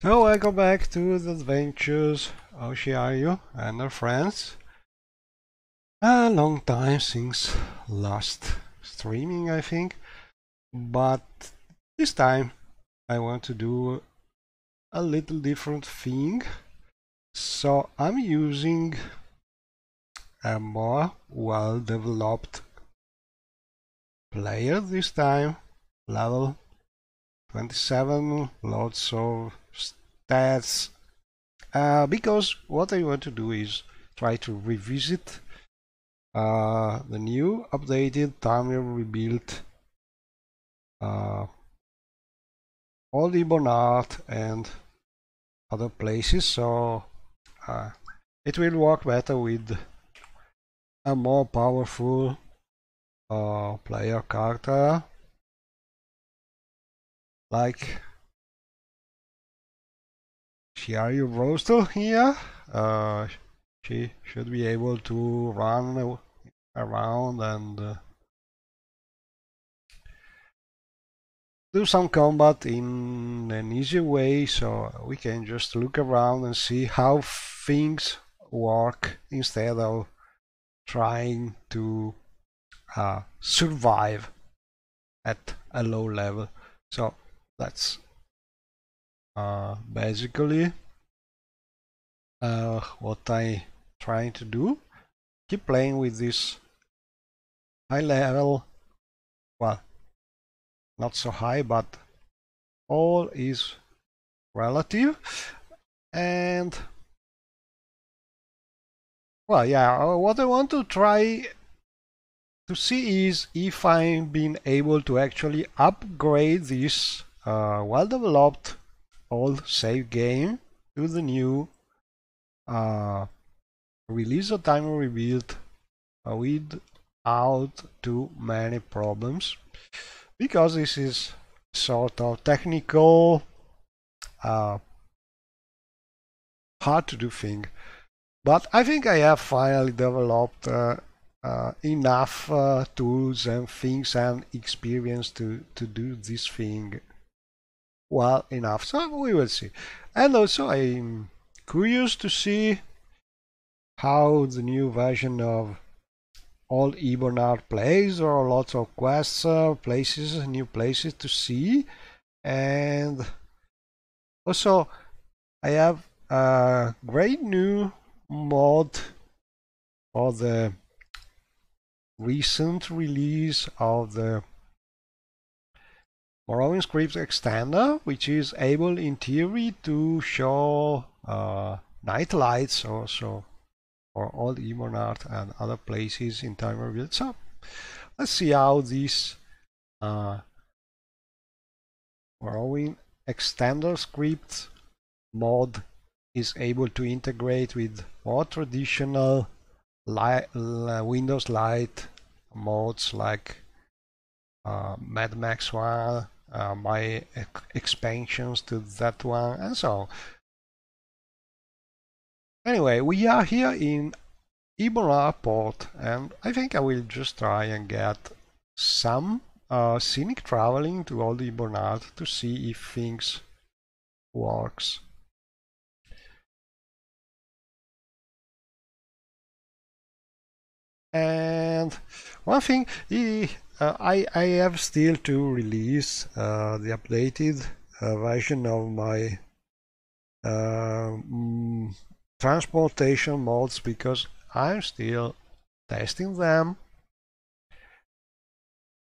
Oh, welcome back to the adventures of Shiayu and her friends. A long time since last streaming, I think, but this time I want to do a little different thing. So I'm using a more well-developed player this time, level 27, lots of stats. Because what I want to do is try to revisit the new updated timer rebuilt all the Bernard and other places, so it will work better with a more powerful player character like Shiayu Roastel here. She should be able to run around and do some combat in an easy way, so we can just look around and see how things work instead of trying to survive at a low level. So that's basically what I'm trying to do. Keep playing with this high level, well, not so high, but all is relative. And well, yeah, what I want to try to see is if I'm being able to actually upgrade this well-developed old save game to the new release of timer rebuild without too many problems, because this is sort of technical, hard to do thing. But I think I have finally developed enough tools and things and experience to do this thing well enough. So we will see. And also I'm curious to see how the new version of old Ebonard plays. There are lots of quests, places, new places to see. And also I have a great new mod for the recent release of the Morrowind script extender, which is able in theory to show night lights also for all Ebonard and other places in timer build. So let's see how this Morrowind extender script mod is able to integrate with more traditional Windows Light modes like Mad Max 1, my expansions to that one, and so on. Anyway, we are here in Ebola port, and I think I will just try and get some scenic traveling to Old Ebonard to see if things works. And one thing, I have still to release the updated version of my transportation modes, because I'm still testing them,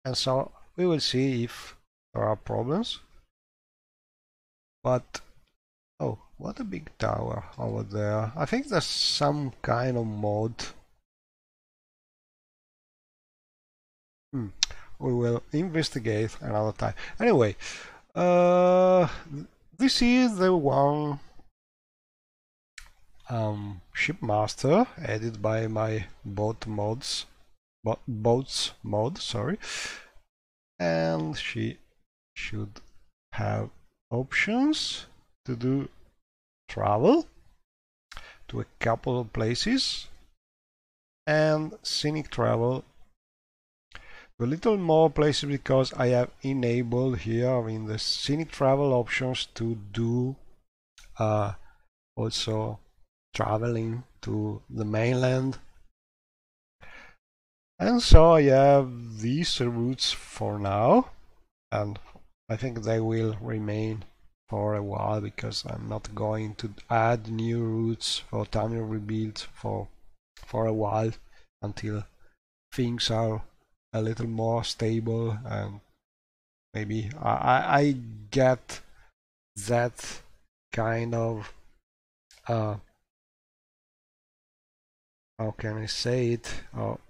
and so we will see if there are problems. But oh, what a big tower over there. I think there's some kind of mod. We will investigate another time. Anyway, this is the one shipmaster added by my boats mod, sorry, and she should have options to do travel to a couple of places and scenic travel to a little more places, because I have enabled here in the scenic travel options to do also traveling to the mainland. And so I have these routes for now, and I think they will remain for a while because I'm not going to add new routes for tunnel rebuild for a while until things are a little more stable, and maybe I get that kind of how can I say it,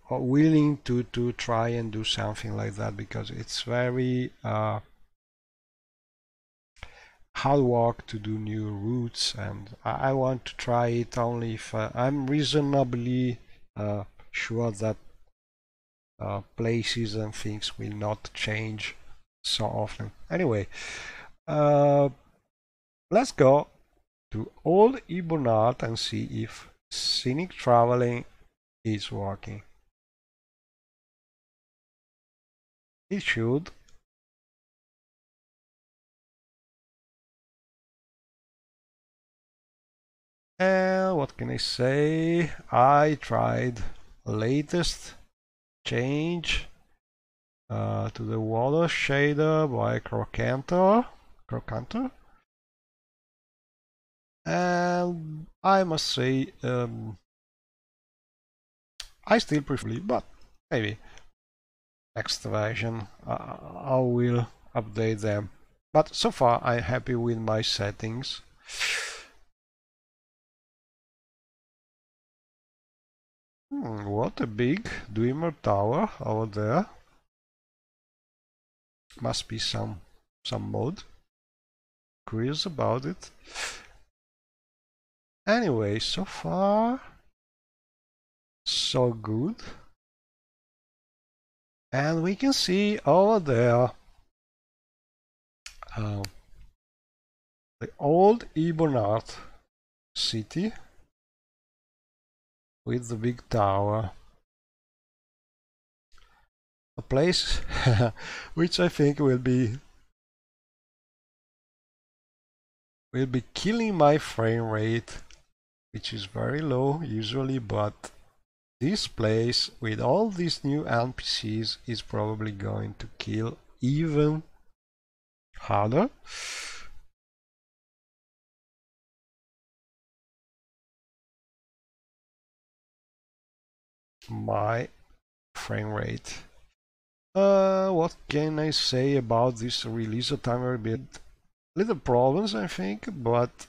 willing to try and do something like that, because it's very hard work to do new routes, and I want to try it only if I'm reasonably sure that places and things will not change so often. Anyway, uh, let's go to Old Ibonat and see if scenic traveling is working. It should. And what can I say? I tried latest change to the water shader by Crocantor. And I must say, I still prefer, but maybe next version I will update them. But so far I'm happy with my settings. What a big Dreamer tower over there. Must be some mod. Curious about it. Anyway, so far so good. And we can see over there the old Ibonart city with the big tower. A place which I think will be killing my frame rate, which is very low usually, but this place with all these new NPCs is probably going to kill even harder. My frame rate. What can I say about this release of timer build? Little problems, I think, but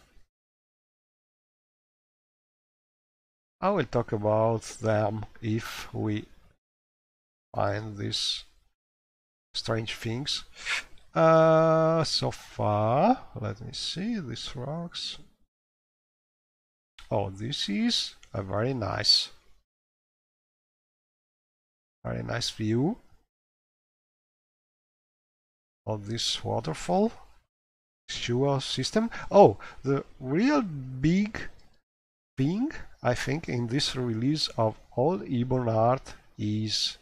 I will talk about them if we find these strange things. So far, let me see these rocks. Oh, this is a very nice view of this waterfall sewer system. Oh, the real big thing I think in this release of Old Ibonart is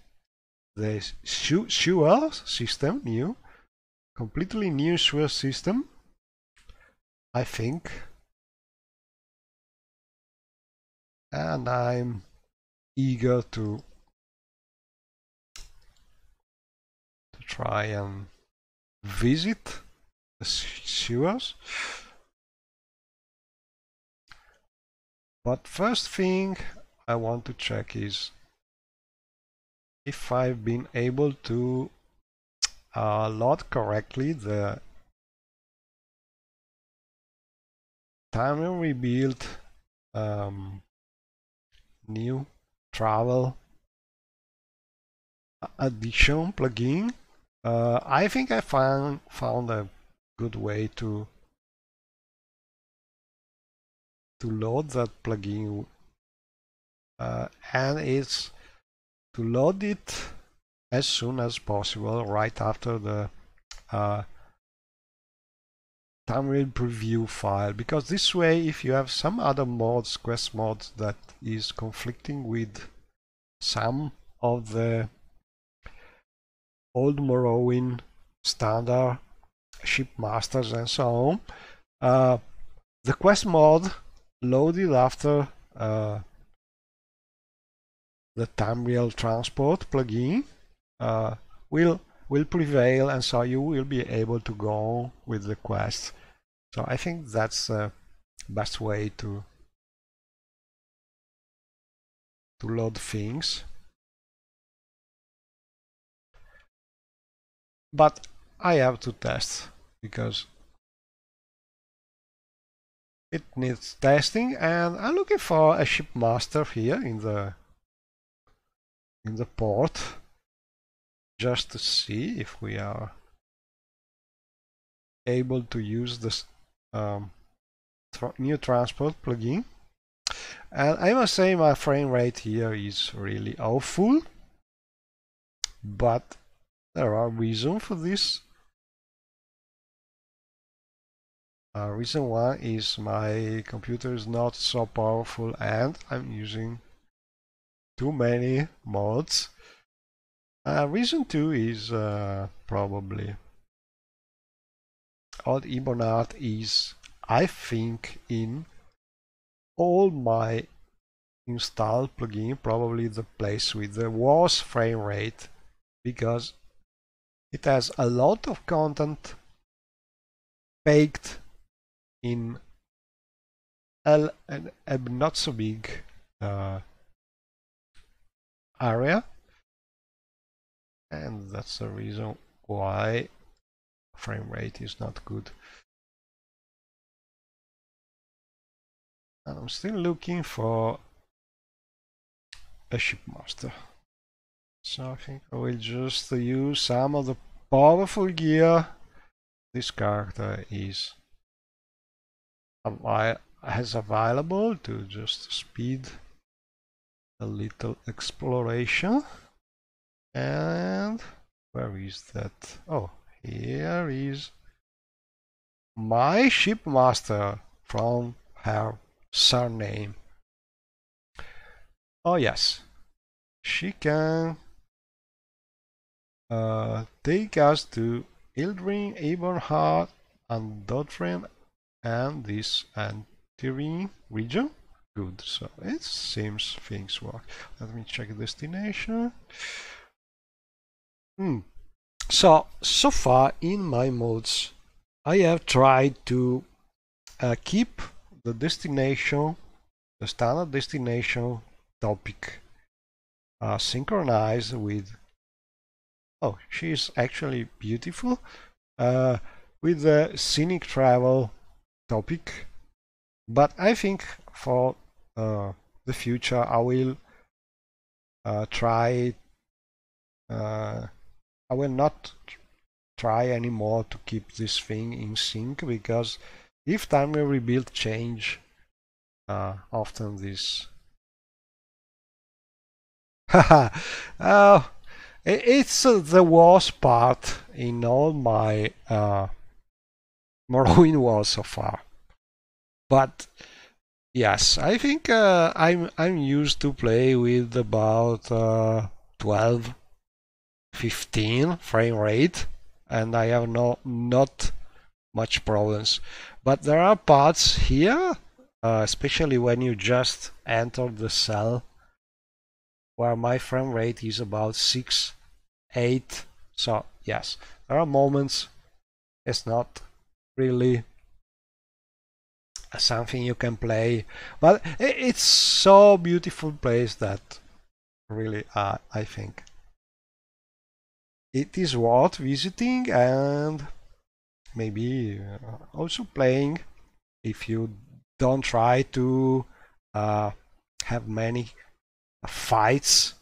the sewer system, completely new sewer system, I think, and I'm eager to try and visit the sewers. But first thing I want to check is if I've been able to load correctly the timer rebuild new travel addition plugin. I think I found a good way to load that plugin, and it's to load it as soon as possible, right after the Tamriel preview file, because this way, if you have some other mods, quest mods that is conflicting with some of the old Morrowind standard ship masters and so on, The quest mode loaded after the Tamriel transport plugin uh, will prevail, and so you will be able to go on with the quest. So I think that's the best way to load things. But I have to test because it needs testing, and I'm looking for a shipmaster here in the port just to see if we are able to use this new transport plugin. And I must say my frame rate here is really awful, but there are reasons for this. Reason one is my computer is not so powerful and I'm using too many mods. Reason two is probably Old Ebonart is, I think, in all my installed plugin, probably the place with the worst frame rate, because it has a lot of content baked in a not so big area, and that's the reason why frame rate is not good. And I'm still looking for a shipmaster, so I think I will just use some of the powerful gear this character has available to just speed a little exploration. And where is that? Oh, here is my shipmaster from her surname. Oh yes, she can take us to Ildrin, Eberhard, and Dothren, and this Antirin region. Good, so it seems things work. Let me check destination. So far in my modes, I have tried to keep the destination, the standard destination topic synchronized with, oh, she is actually beautiful, with the scenic travel topic. But I think for the future I will try, I will not try anymore to keep this thing in sync, because if time will rebuild change, often this it's the worst part in all my Morrowind World so far. But yes, I think I'm used to play with about 12, 15 frame rate, and I have not much problems. But there are parts here, especially when you just enter the cell, where my frame rate is about 6, 8. So yes, there are moments it's not really something you can play, but it's so beautiful place that really I think it is worth visiting, and maybe also playing if you don't try to have many fights,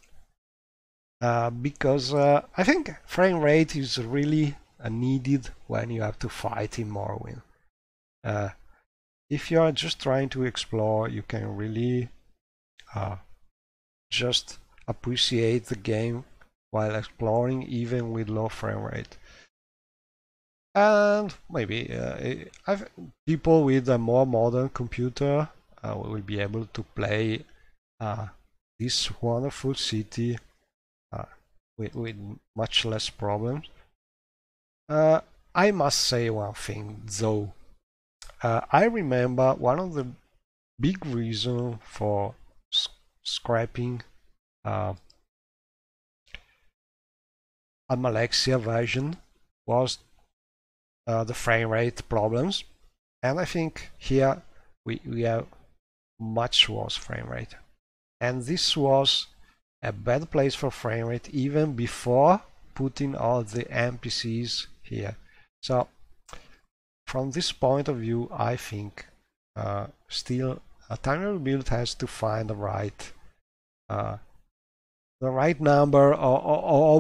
because I think frame rate is really needed when you have to fight in Morrowind. If you are just trying to explore, you can really just appreciate the game while exploring, even with low frame rate. And maybe people with a more modern computer will be able to play this wonderful city with much less problems. I must say one thing though. I remember one of the big reasons for scrapping Almalexia version was the frame rate problems, and I think here we have much worse frame rate, and this was a bad place for frame rate even before putting all the NPCs here. So from this point of view, I think still a timer build has to find the right number of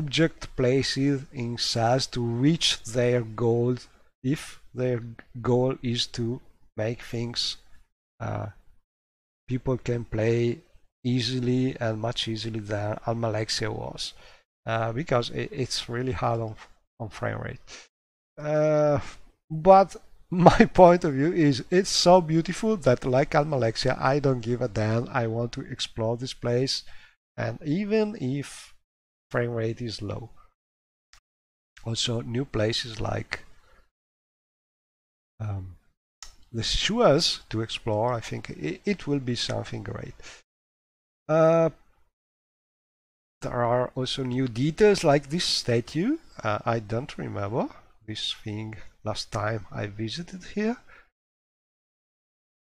object places in cells to reach their goal, if their goal is to make things people can play easily and much easily than Almalexia was, because it's really hard on frame rate. But my point of view is it's so beautiful that, like Almalexia, I don't give a damn. I want to explore this place, and even if frame rate is low. Also, new places like the sewers to explore, I think it will be something great. There are also new details like this statue. I don't remember this thing last time I visited here,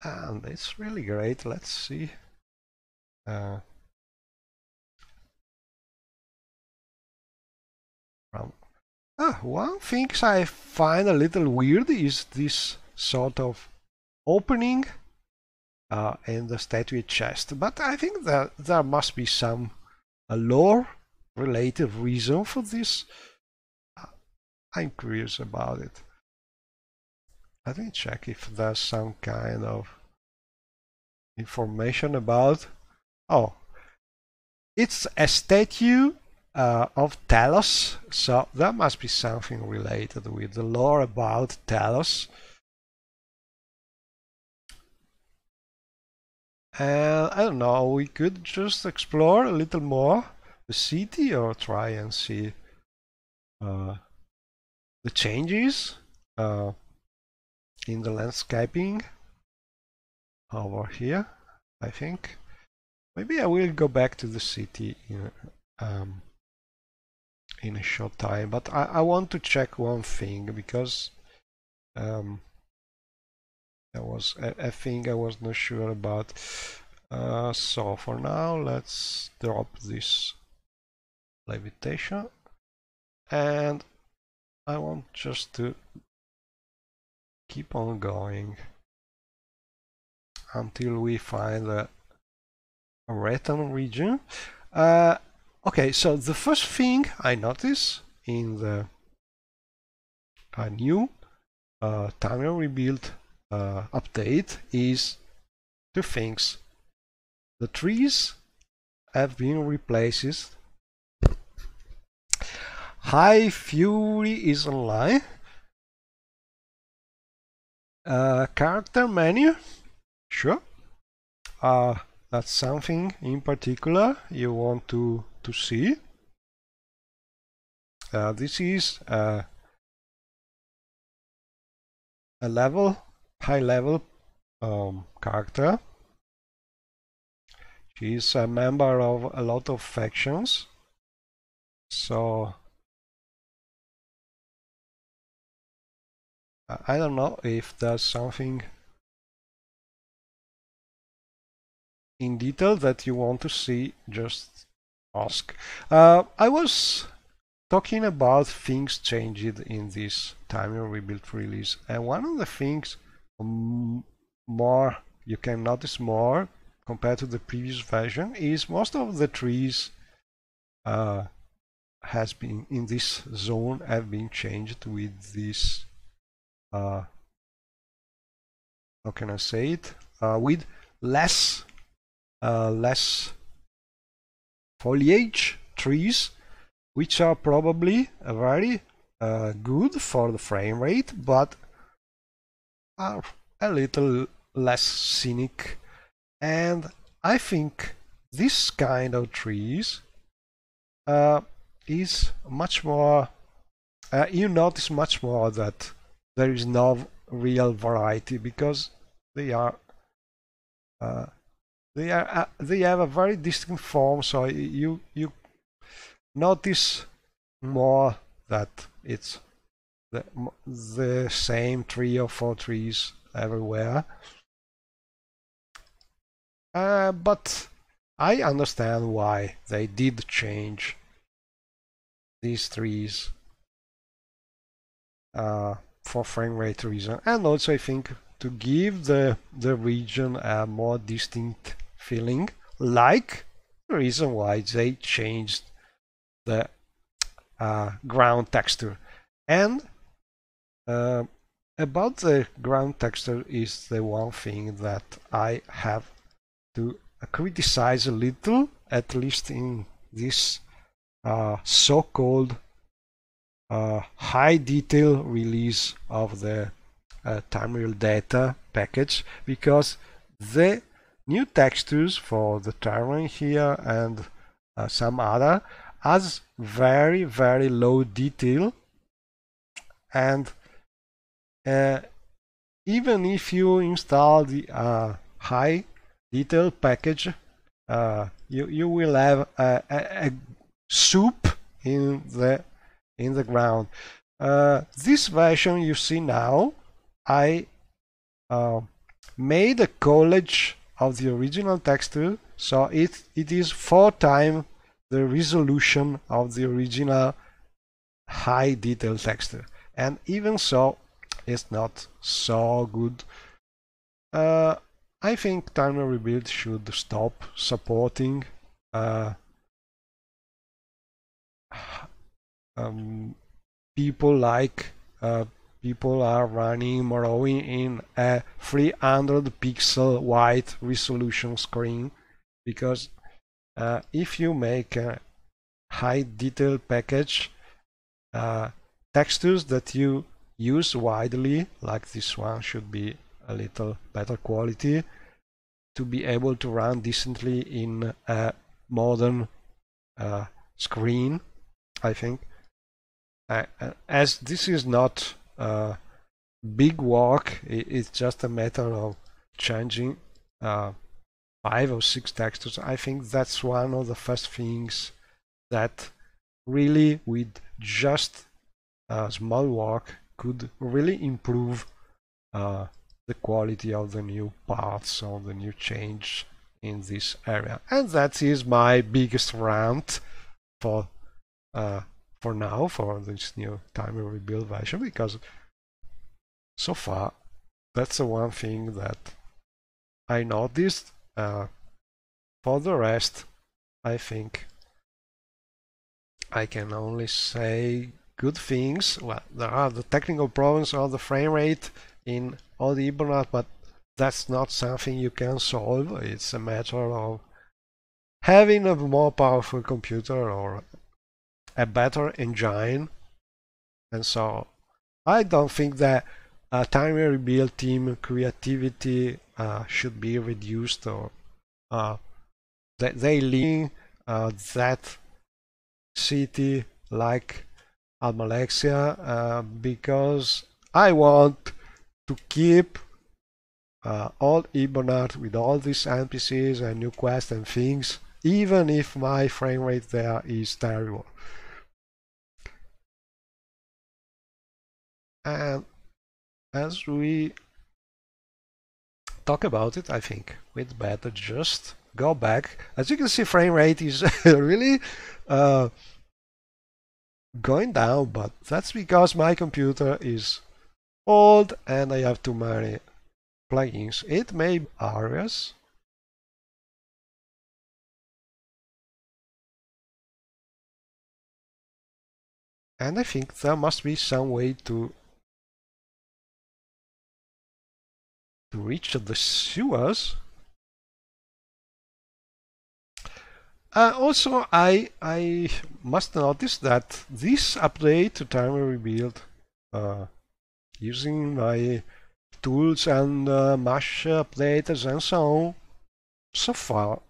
and it's really great. Let's see. One thing I find a little weird is this sort of opening in the statue chest, but I think that there must be some lore related reason for this. I'm curious about it. Let me check if there's some kind of information about. Oh, it's a statue of Talos, so there must be something related with the lore about Talos. And I don't know, we could just explore a little more the city or try and see the changes in the landscaping over here, I think. Maybe I will go back to the city in a short time, but I want to check one thing, because there was a thing I was not sure about. So for now, let's drop this levitation, and I want just to keep on going until we find a Retan region. Okay, so the first thing I notice in the new timer rebuild update is two things. The trees have been replaced. High Fury is online. Character menu, sure. That's something in particular you want to see. This is a high level character. She's a member of a lot of factions, so I don't know if there's something in detail that you want to see. Just ask. I was talking about things changed in this timer rebuild release, and one of the things more you can notice more compared to the previous version is most of the trees has been in this zone have been changed with this how can I say it, with less foliage trees, which are probably very good for the frame rate, but are a little less scenic. And I think this kind of trees is much more, you notice much more that there is no real variety because they are uh, they have a very distinct form, so you notice more that it's the same 3 or 4 trees everywhere. But I understand why they did change these trees for frame rate reason, and also I think to give the region a more distinct feeling, like the reason why they changed the ground texture. And about the ground texture is the one thing that I have to criticize a little, at least in this so-called high detail release of the time real data package, because the new textures for the terrain here and some other has very low detail, and even if you install the high detail package, you will have a soup in the ground. This version you see now, I made a collage of the original texture, so it is 4 times the resolution of the original high detail texture, and even so it's not so good. I think Timer Rebuild should stop supporting people like people are running Morrowind in a 300 pixel wide resolution screen, because if you make a high detail package, textures that you use widely, like this one, should be a little better quality to be able to run decently in a modern screen, I think. As this is not big work, it's just a matter of changing 5 or 6 textures. I think that's one of the first things that really, with just small work, could really improve the quality of the new parts or the new change in this area. And that is my biggest rant for now, for this new Timer Rebuild version, because so far that's the one thing that I noticed. For the rest, I think I can only say good things. Well, there are the technical problems of the frame rate in all the Hibernate, but that's not something you can solve. It's a matter of having a more powerful computer or a better engine. And so I don't think that Time Rebuild team creativity should be reduced, or that they leave that city like Almalexia, because I want to keep all Hibernate with all these NPCs and new quests and things, even if my frame rate there is terrible. And as we talk about it, I think we'd better just go back. As you can see, frame rate is really going down, but that's because my computer is old and I have too many plugins. It may be areas. And I think there must be some way to reach the sewers. Also, I must notice that this update to Timer Rebuild, using my tools and mesh updaters and so on, so far,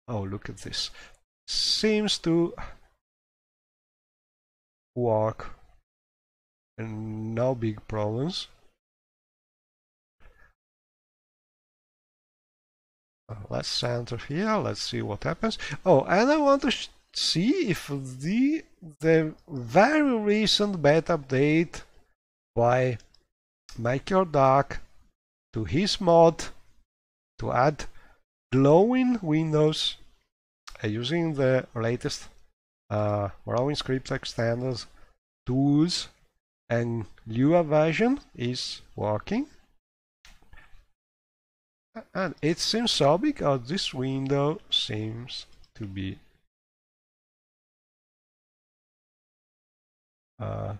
oh look at this, seems to work and no big problems. Let's center here. Let's see what happens. Oh, and I want to see if the very recent beta update by MakeYourDark to his mod to add glowing windows using the latest Morrowind script extenders, tools, and Lua version is working. And it seems so because this window seems to be a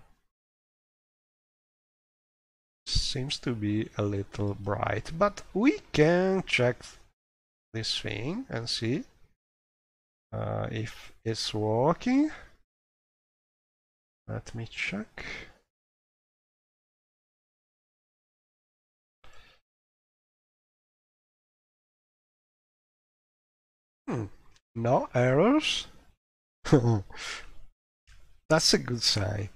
little bright, but we can check this thing and see if it's working. Let me check. No errors. That's a good sign.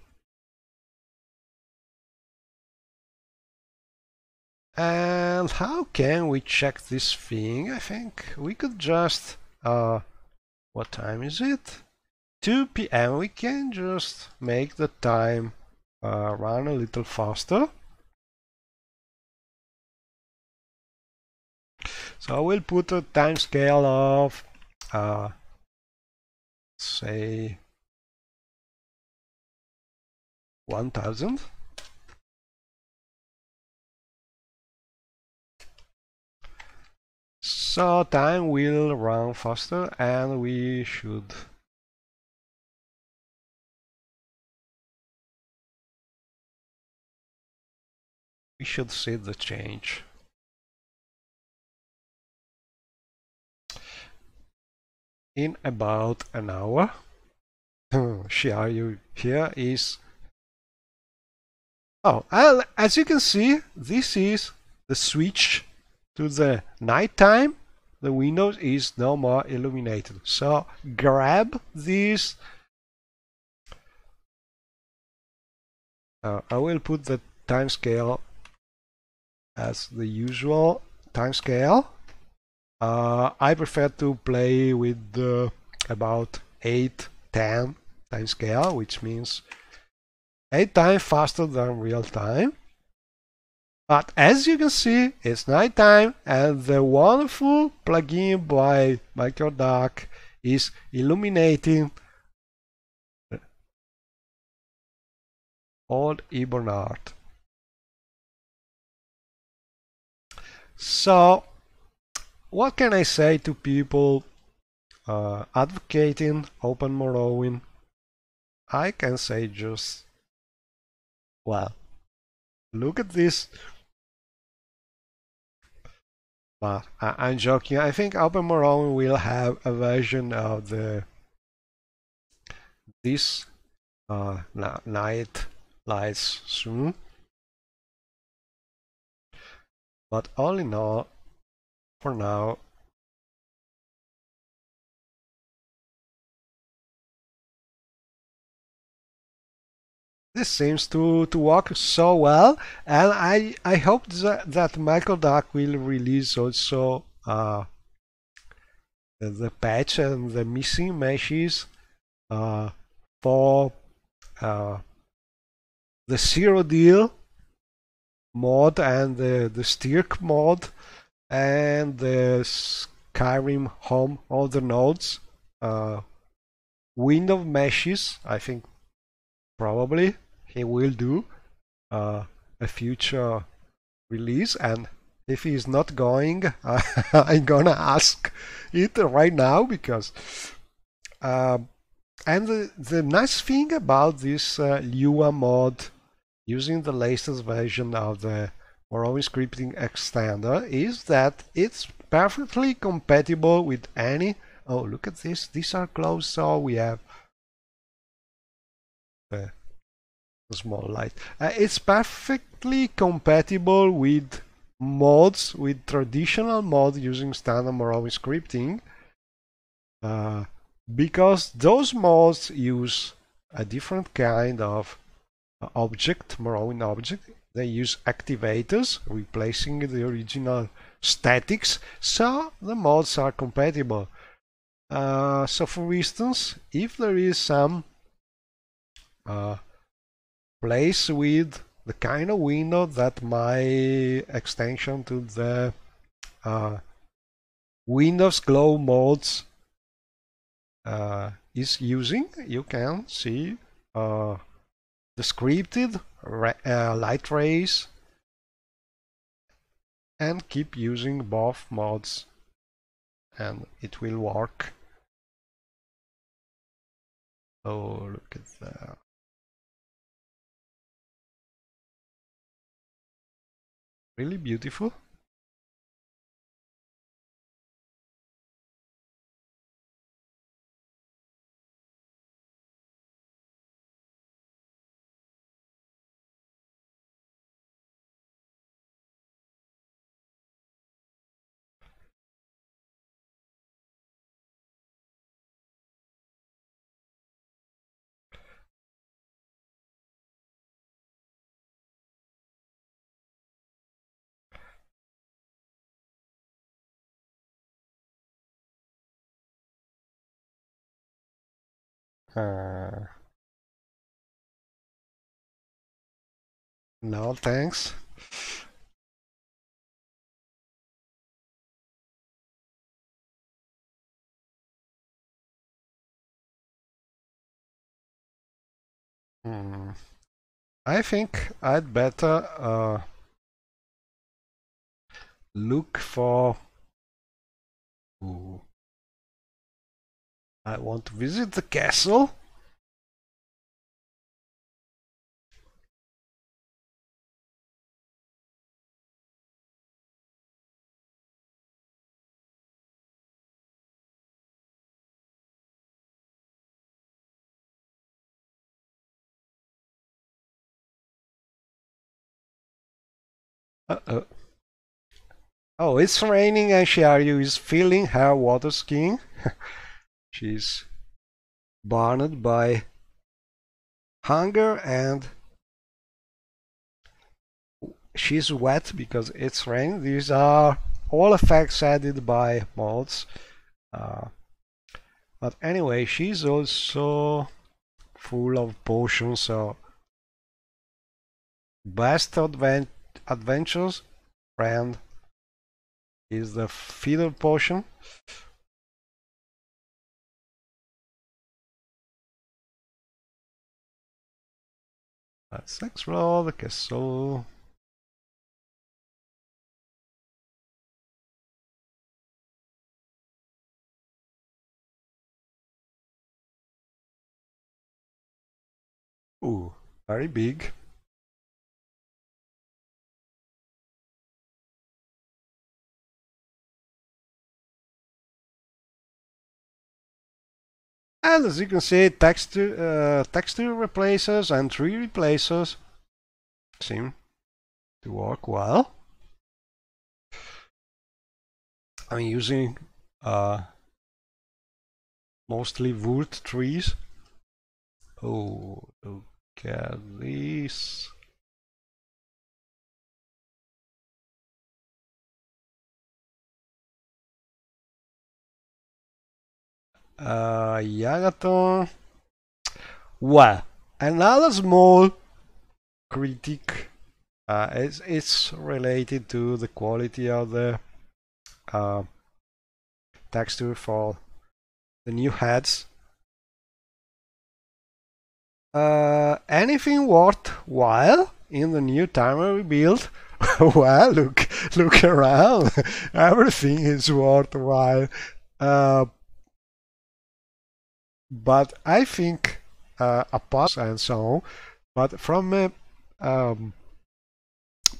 And how can we check this thing? I think we could just what time is it? 2 p.m. We can just make the time run a little faster. So I will put a time scale of say 1000. So time will run faster and we should see the change. In about an hour. Here is... Oh, as you can see, this is the switch to the nighttime. The windows is no more illuminated. So grab this. I will put the time scale as the usual time scale. I prefer to play with about 8-10 time scale, which means 8 times faster than real time. But as you can see, it's nighttime and the wonderful plugin by MakeYourDark is illuminating old Ibon art. So, what can I say to people advocating open Morrowind? I can say just, well, look at this. But I'm joking. I think open Morrowind will have a version of this night lights soon. But all in all, for now, this seems to work so well, and I hope that MakeYourDark will release also the patch and the missing meshes for the Zero Deal mod and the Stirk mod and the Skyrim Home Other Nodes window meshes. I think probably he will do a future release, and if he's not going, I'm gonna ask it right now because and the nice thing about this Lua mod using the latest version of the Morrowind scripting extender is that it's perfectly compatible with any... Oh, look at this. These are closed, so we have the small light. It's perfectly compatible with mods, with traditional mods using standard Morrowind scripting, because those mods use a different kind of object, Morrowind object. They use activators, replacing the original statics, so the mods are compatible. So for instance, if there is some place with the kind of window that my extension to the Windows Glow mods is using, you can see the scripted light rays and keep using both mods and it will work. Oh, look at that. Really beautiful. Uh, no, thanks. Hmm. I think I'd better look for. Ooh. I want to visit the castle. Uh-oh. Oh, it's raining and Shiaryu is feeling her water skiing. She's burned by hunger and she's wet because it's rain. These are all effects added by mods. Uh, but anyway, she's also full of potions, so best adventures friend is the feeder potion. Let's explore the castle. Ooh, very big. And as you can see, texture replacers and tree replacers seem to work well. I'm using mostly wood trees. Oh, look at this. Yagaton. Well, another small critic. It's related to the quality of the uh, texture for the new heads. Anything worthwhile in the new timer we built? Well, look around. Everything is worthwhile. Uh, but I think apart and so on, but from a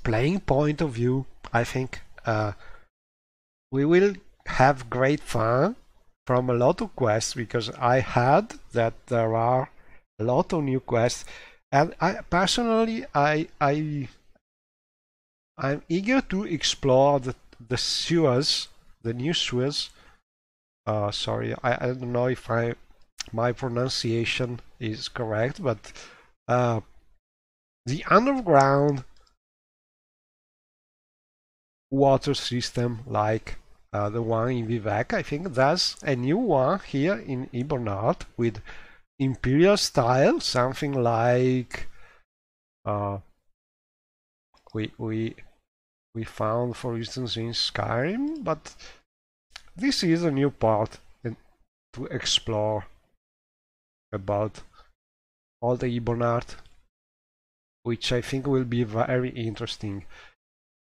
playing point of view, I think we will have great fun from a lot of quests because I heard that there are a lot of new quests, and I personally I'm eager to explore the sewers, the new sewers. Sorry, I don't know if my pronunciation is correct, but uh, the underground water system like the one in Vivek. I think there's a new one here in Hibernard with Imperial style, something like we found, for instance, in Skyrim, but this is a new part to explore about all the Hibernard, which I think will be very interesting.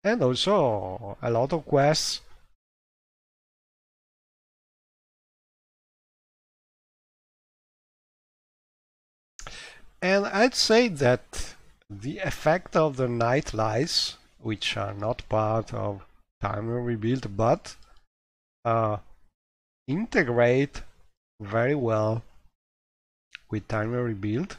And also a lot of quests. And I'd say that the effect of the night lights, which are not part of Time Rebuild, but integrate very well with Time Rebuild.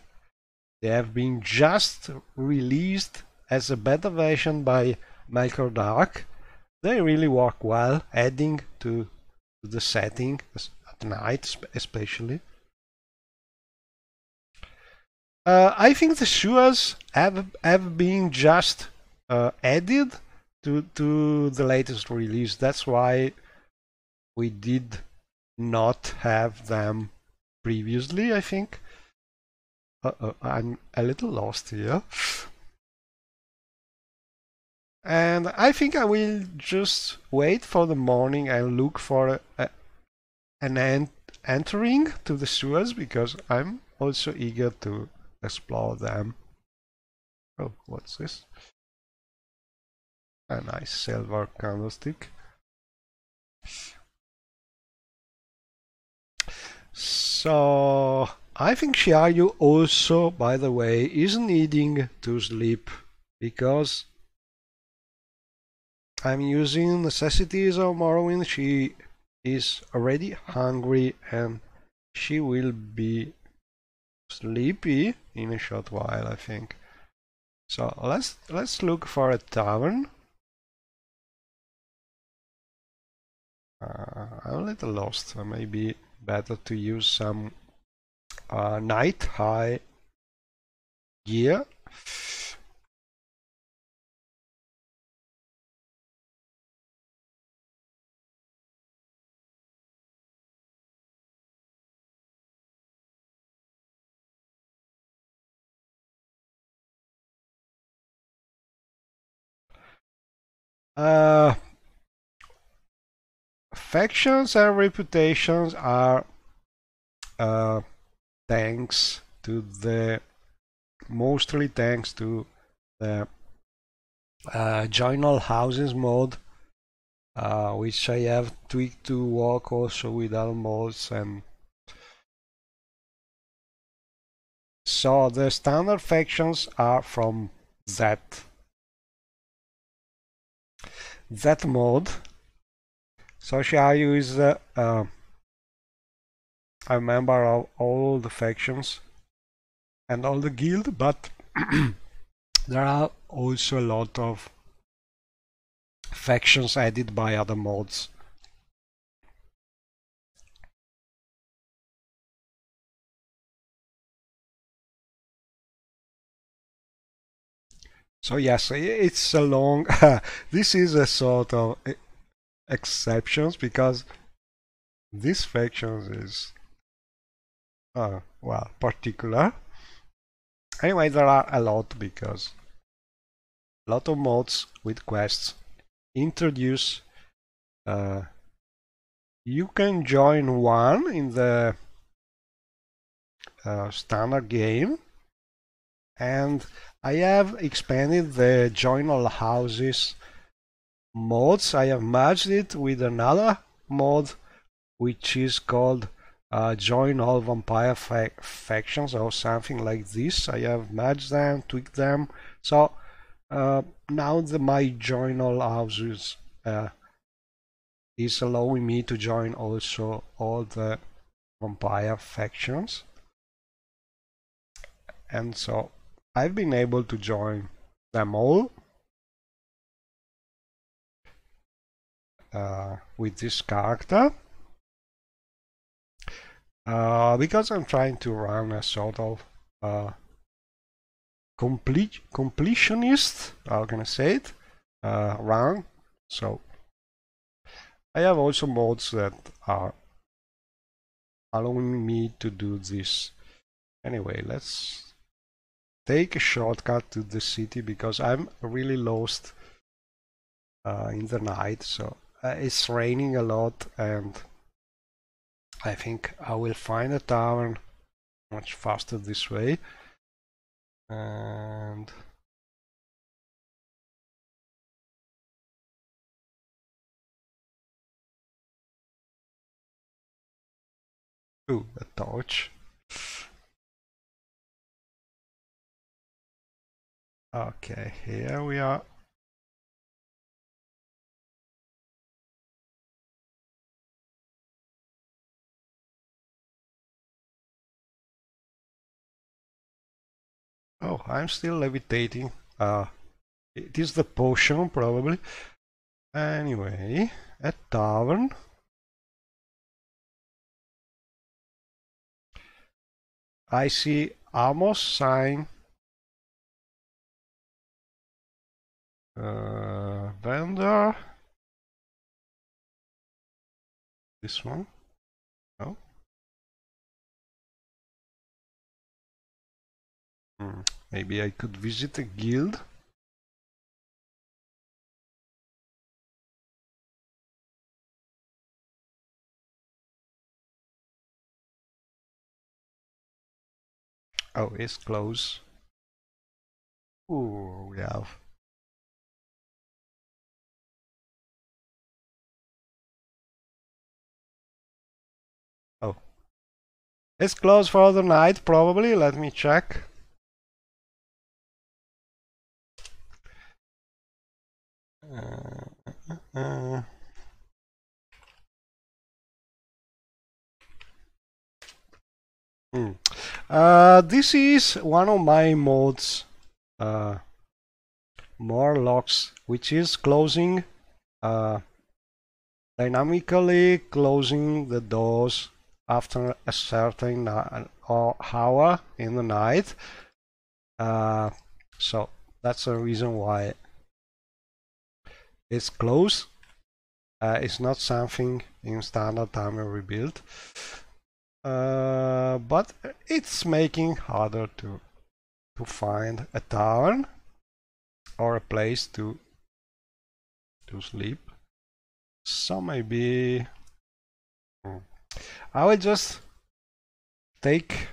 They have been just released as a beta version by Melkor Dark. They really work well, adding to the setting at night especially. I think the sewers have been just added to the latest release. That's why we did not have them previously, I think. I'm a little lost here. And I think I will just wait for the morning and look for an entering to the sewers, because I'm also eager to explore them. Oh, what's this? A nice silver candlestick. So I think Shiayu also, by the way, is needing to sleep, because I'm using necessities of Morrowind. She is already hungry and she will be sleepy in a short while, I think. So let's look for a tavern. I'm a little lost. Maybe better to use some night high gear. Factions and reputations are thanks to the mostly thanks to the join all houses mode, which I have tweaked to work also with other modes. And so the standard factions are from that mode. So Shiayu is a member of all the factions and all the guild, but there are also a lot of factions added by other mods. So yes, it's a long this is a sort of exceptions, because this faction is well, particular. Anyway, there are a lot, because a lot of mods with quests introduce you can join one in the standard game, and I have expanded the join all houses mods. I have merged it with another mod which is called join all vampire factions or something like this. I have merged them, tweaked them, so now my join all houses is allowing me to join also all the vampire factions, and so I've been able to join them all with this character, because I'm trying to run a sort of completionist, how can I say it, run So I have also mods that are allowing me to do this. Anyway, let's take a shortcut to the city because I'm really lost in the night. So it's raining a lot, and I think I will find a tavern much faster this way. And ooh, a torch. Okay, here we are. Oh, I'm still levitating. It is the potion, probably. Anyway, a tavern. I see Amos sign. Vendor. This one. No. Maybe I could visit a guild. Oh, it's close. Ooh, we have. Oh, it's closed for the night, probably. Let me check. This is one of my mods, more locks, which is closing, dynamically closing the doors after a certain hour in the night. So that's the reason why it's closed. It's not something in standard timer rebuild, but it's making harder to find a tavern or a place to sleep. So maybe I will just take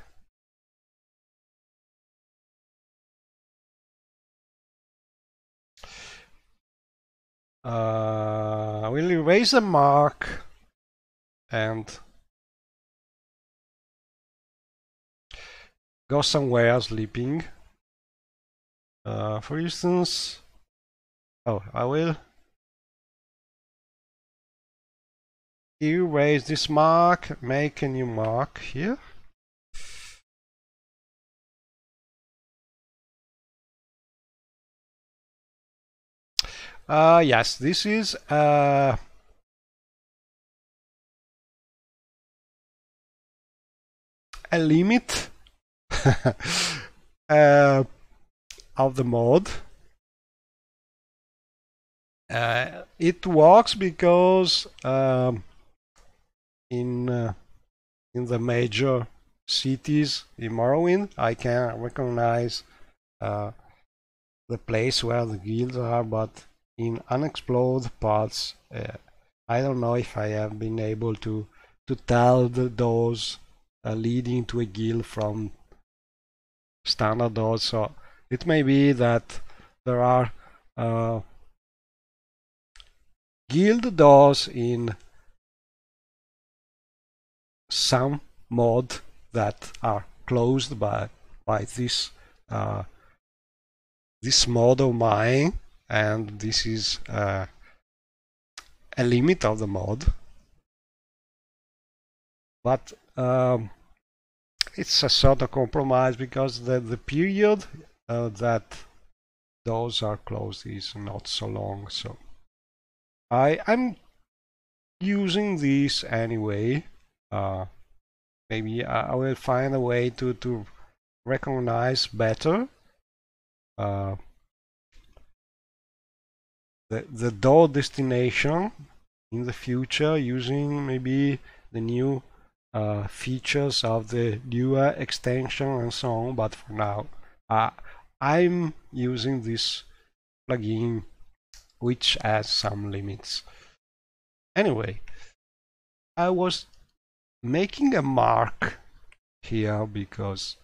I will erase a mark and go somewhere sleeping. For instance, oh, I will erase this mark, make a new mark here. Yes, this is a limit of the mod. It works because in the major cities in Morrowind, I can recognize the place where the guilds are, but in unexplored parts, I don't know if I have been able to tell the doors leading to a guild from standard doors. So it may be that there are guild doors in some mod that are closed by this mod of mine, and this is a limit of the mod. But it's a sort of compromise because the period that those are closed is not so long. So I'm using this anyway. Maybe I will find a way to recognize better the door destination in the future using maybe the new features of the newer extension and so on. But for now, I'm using this plugin which has some limits. Anyway, I was making a mark here because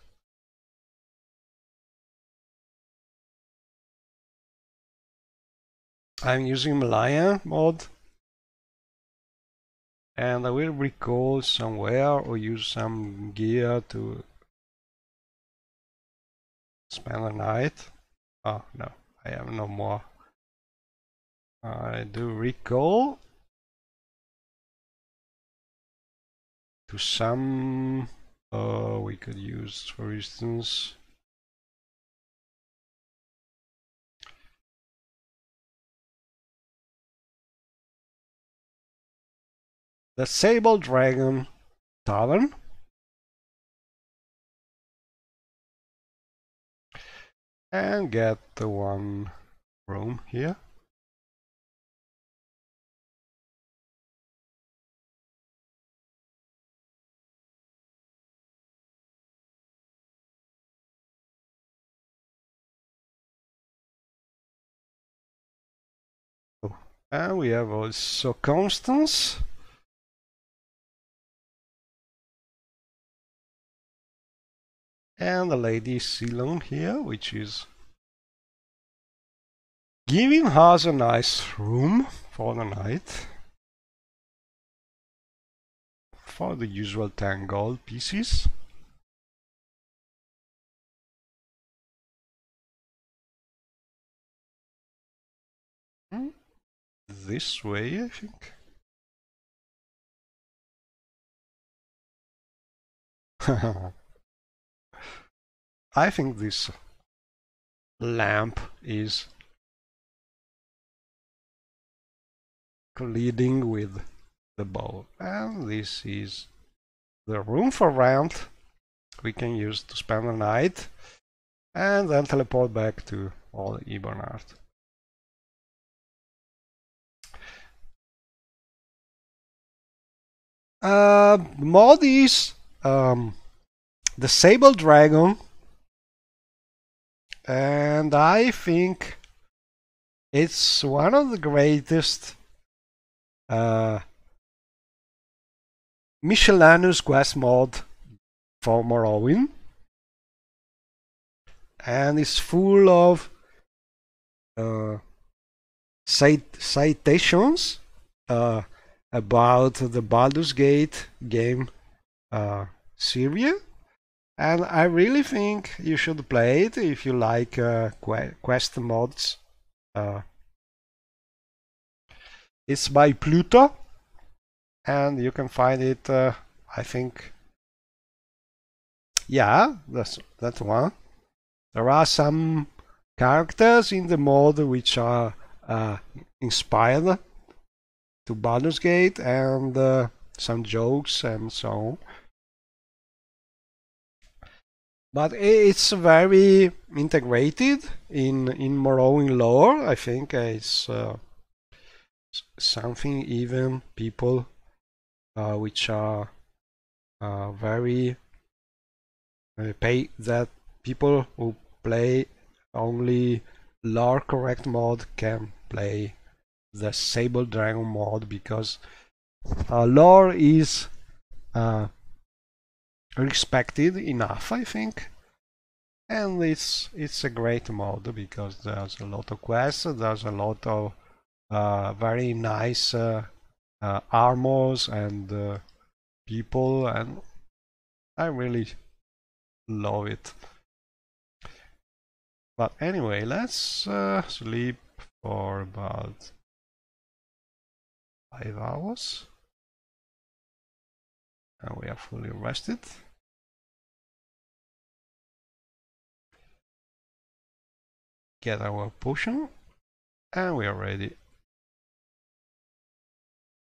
I'm using Malaya mod, and I will recall somewhere or use some gear to spend the night. Oh no, I have no more. I do recall to some. We could use, for instance, the Sable Dragon Tavern. And get the one room here. And we have also Constance. And the Lady Ceylon here, which is giving us a nice room for the night. For the usual 10 gold pieces. This way, I think. I think this lamp is colliding with the bow. And this is the room for rent we can use to spend the night and then teleport back to Old Ebonheart. Mod is the Sable Dragon, and I think it's one of the greatest miscellaneous quest mod for Morrowind, and it's full of citations about the Baldur's Gate game series, and I really think you should play it if you like quest mods. It's by Pluto, and you can find it, I think, yeah, that's one. There are some characters in the mod which are inspired to Baldur's Gate, and some jokes and so on. But it's very integrated in Morrowind lore. I think it's something even people which are very pay that people who play only lore correct mod can play the Sable Dragon mod, because lore is respected enough, I think, and it's a great mod because there's a lot of quests, there's a lot of very nice armors and people, and I really love it. But anyway, let's sleep for about 5 hours, and we are fully rested. Get our potion, and we are ready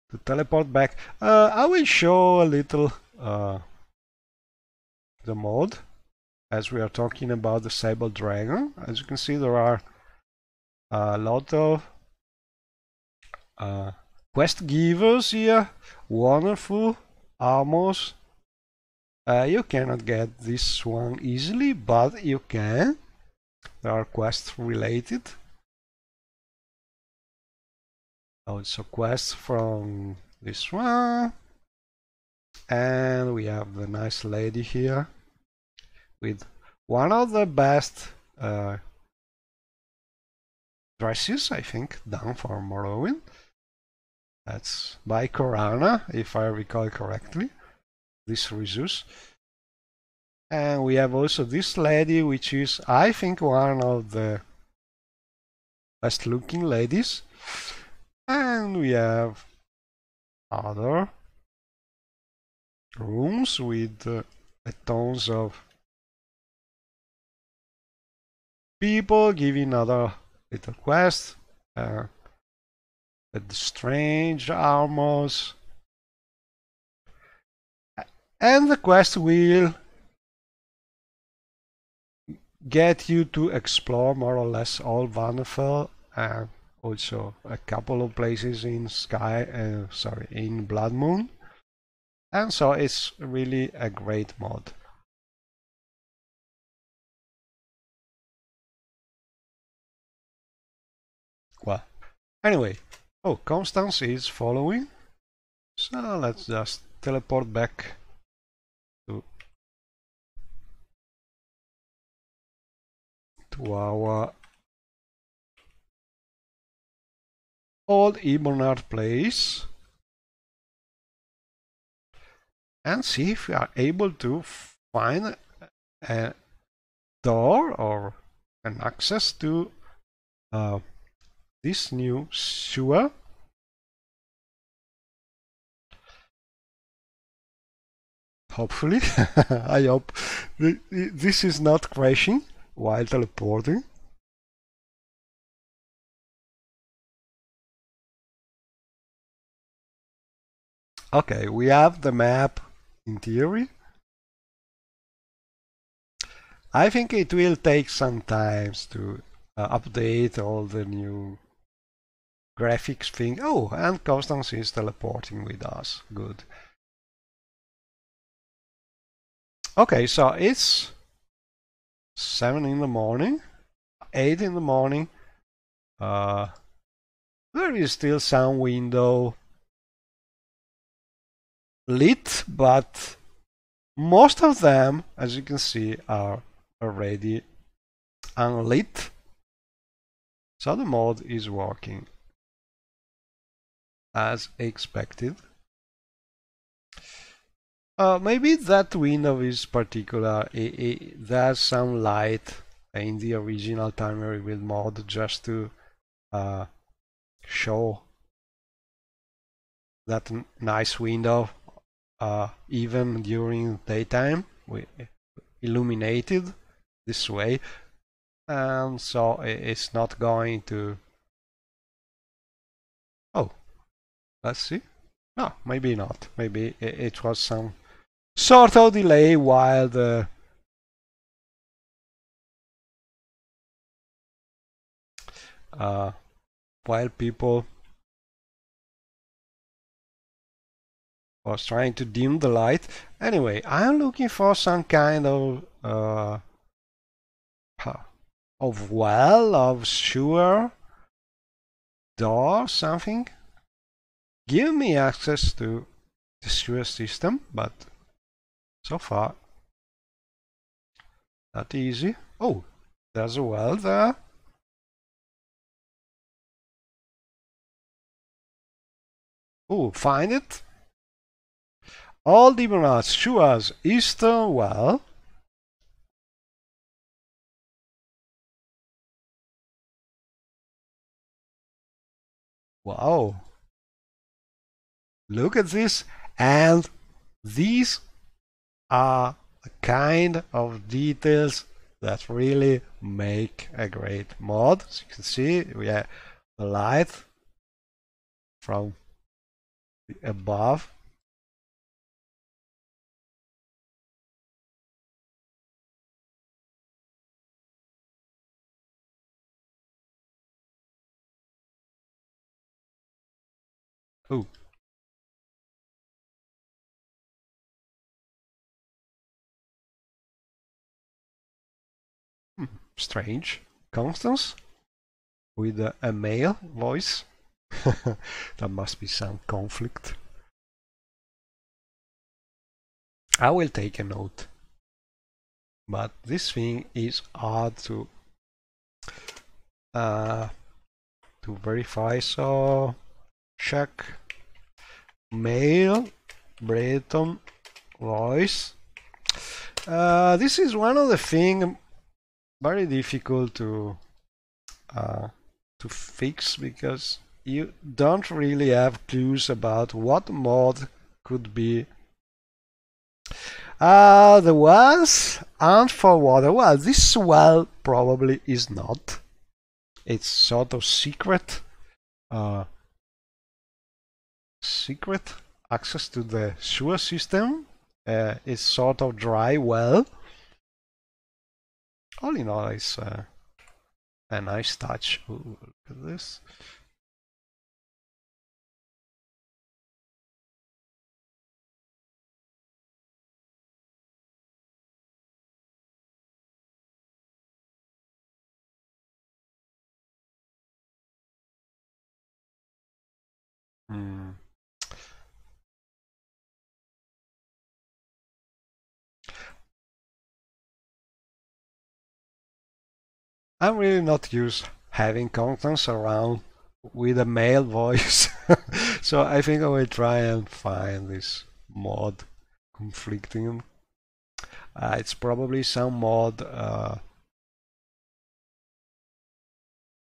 to teleport back. I will show a little the mod as we are talking about the Sable Dragon. As you can see, there are a lot of uh, quest givers here, wonderful armors. You cannot get this one easily, but you can. There are quests related. Also quests from this one. And we have the nice lady here with one of the best dresses, I think, done for Morrowind. That's by Corana, if I recall correctly. This Rizus. And we have also this lady, which is, I think, one of the best looking ladies. And we have other rooms with tons of people giving other little quests. With strange armors. And the quest will get you to explore more or less all Vanderfell and also a couple of places in in Blood Moon. And so it's really a great mod. Well, anyway, oh, Constance is following. So let's just teleport back to our old Ibonard place and see if we are able to find a door or an access to this new sewer. Hopefully, I hope this is not crashing while teleporting. Okay, we have the map in theory. I think it will take some time to update all the new graphics thing. Oh, and Constance is teleporting with us. Good. Okay, so it's 7 in the morning, 8 in the morning. There is still some window lit, but most of them, as you can see, are already unlit. So the mod is working as expected. Maybe that window is particular. There's some light in the original timer rebuild mod just to show that nice window even during daytime. We illuminated this way, and so it's not going to. Oh, let's see. No, maybe not. Maybe it was some sort of delay while the while people was trying to dim the light. Anyway, I'm looking for some kind of well, of sewer door, something. Give me access to the sewer system, but so far not easy. Oh, there's a well there. Oh, find it. All Demonards sewers eastern well. Wow. Look at this. And these are the kind of details that really make a great mod. As you can see, we have the light from above. Oh, strange. Constance with a male voice. There must be some conflict. I will take a note. But this thing is hard uh, to verify. So check male Breton voice. This is one of the things very difficult uh, to fix because you don't really have clues about what mod could be. There was, and for what there was, this well probably is not. It's sort of secret. Secret access to the sewer system. It's sort of dry well. All in all, it's a nice touch. Ooh, look at this. Hmm. I'm really not used having contents around with a male voice, so I think I will try and find this mod conflicting. It's probably some mod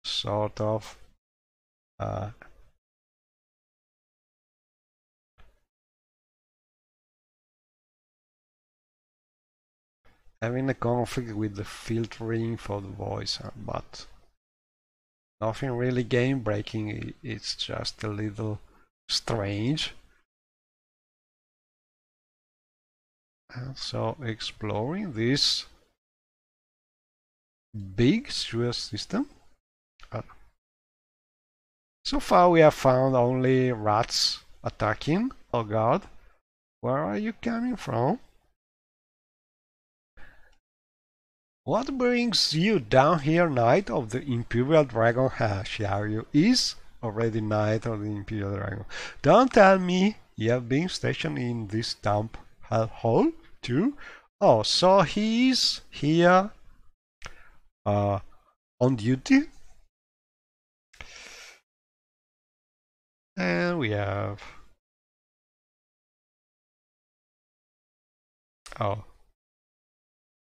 sort of uh, having a conflict with the filtering for the voice, but nothing really game breaking. It's just a little strange. And so exploring this big sewer system. So far we have found only rats attacking. Oh god, where are you coming from? What brings you down here, Knight of the Imperial Dragon? Shiaryu is already Knight of the Imperial Dragon. Don't tell me you have been stationed in this dump hellhole too? Oh, so he's here on duty? And we have... Oh.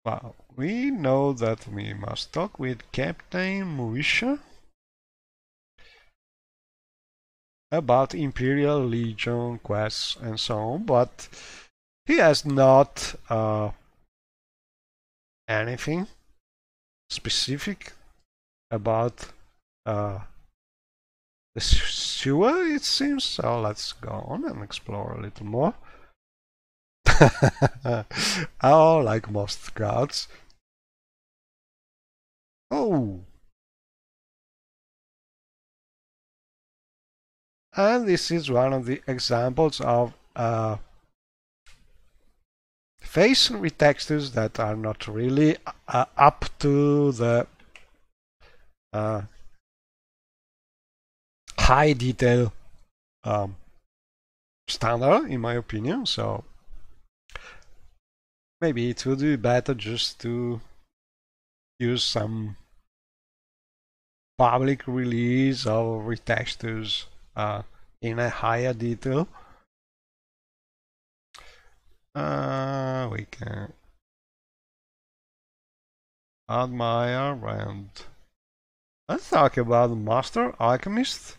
Well, we know that we must talk with Captain Muisha about Imperial Legion quests and so on, but he has not anything specific about the sewer, it seems. So let's go on and explore a little more. Oh, like most gods. Oh! And this is one of the examples of face retextures that are not really up to the high detail standard, in my opinion. So maybe it would be better just to use some public release of retextures in a higher detail. We can admire and let's talk about Master Alchemist.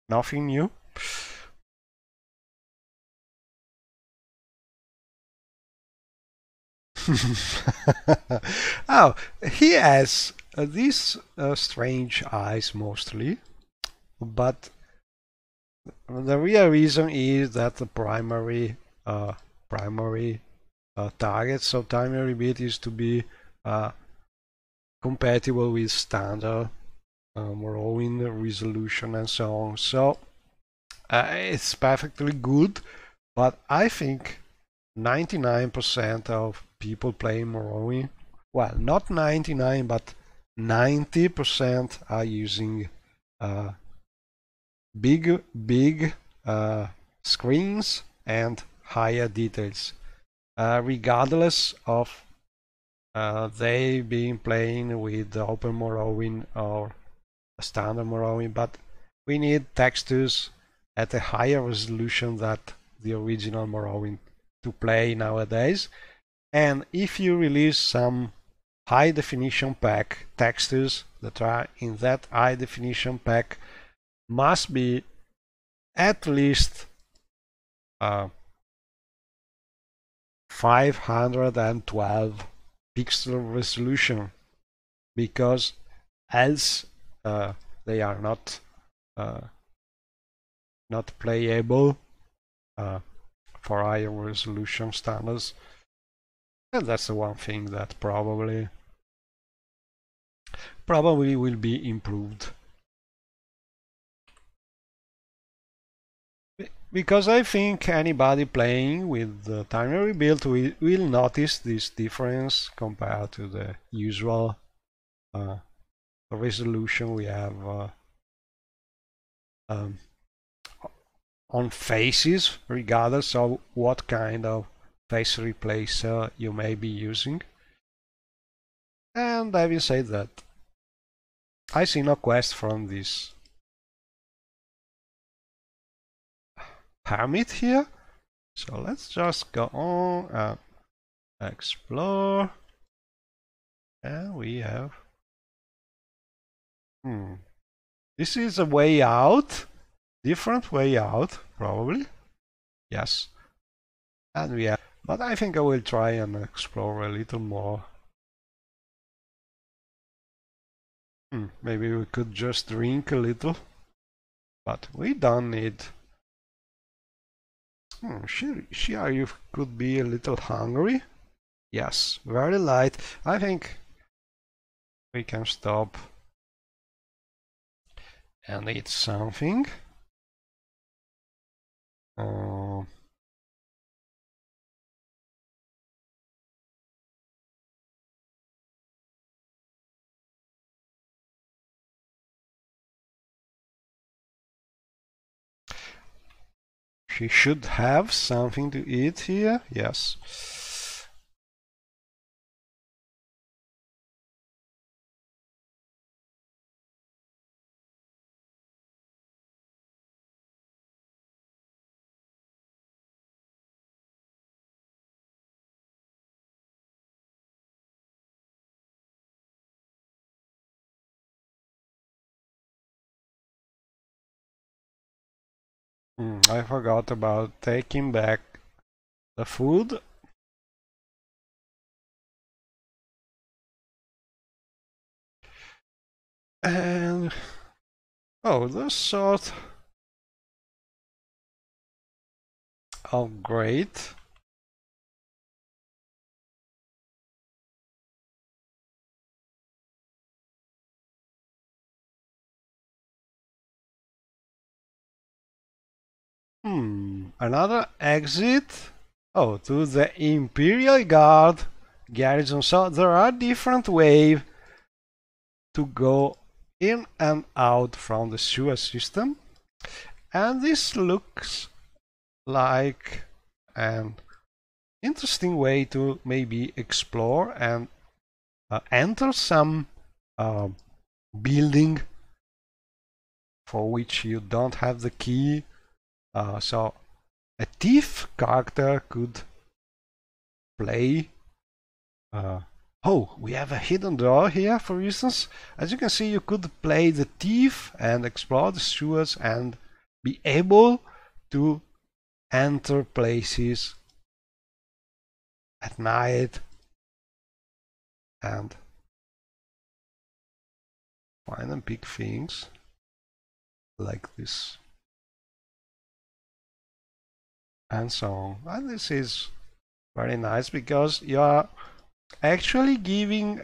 Nothing new. Oh, he has these strange eyes mostly, but the real reason is that the primary target, so primary bit is to be compatible with standard Morrowind resolution and so on. So it's perfectly good, but I think 99% of people playing Morrowind, well, not 99, but 90% are using uh, big screens and higher details, regardless of they being playing with the open Morrowind or a standard Morrowind, but we need textures at a higher resolution than the original Morrowind to play nowadays. And if you release some high definition pack, textures that are in that high definition pack must be at least 512 pixel resolution, because else they are uh, not playable for higher resolution standards. And that's the one thing that probably will be improved. Because I think anybody playing with the timer rebuild will notice this difference compared to the usual resolution we have on faces, regardless of what kind of face replacer you may be using. And having said that, I see no quest from this permit here, so let's just go on and explore. And we have this is a way out, different way out probably, yes. And we have, but I think I will try and explore a little more. Maybe we could just drink a little, but we don't need. Sure, you could be a little hungry. Yes, very light. I think we can stop and eat something. She should have something to eat here. Yes. I forgot about taking back the food. And oh, this sort of great. Another exit. Oh, to the Imperial Guard garrison. So there are different ways to go in and out from the sewer system. And this looks like an interesting way to maybe explore and enter some building for which you don't have the key. So a thief character could play. Oh, we have a hidden door here, for instance. As you can see, you could play the thief and explore the sewers and be able to enter places at night and find and pick things like this and so on. And this is very nice because you are actually giving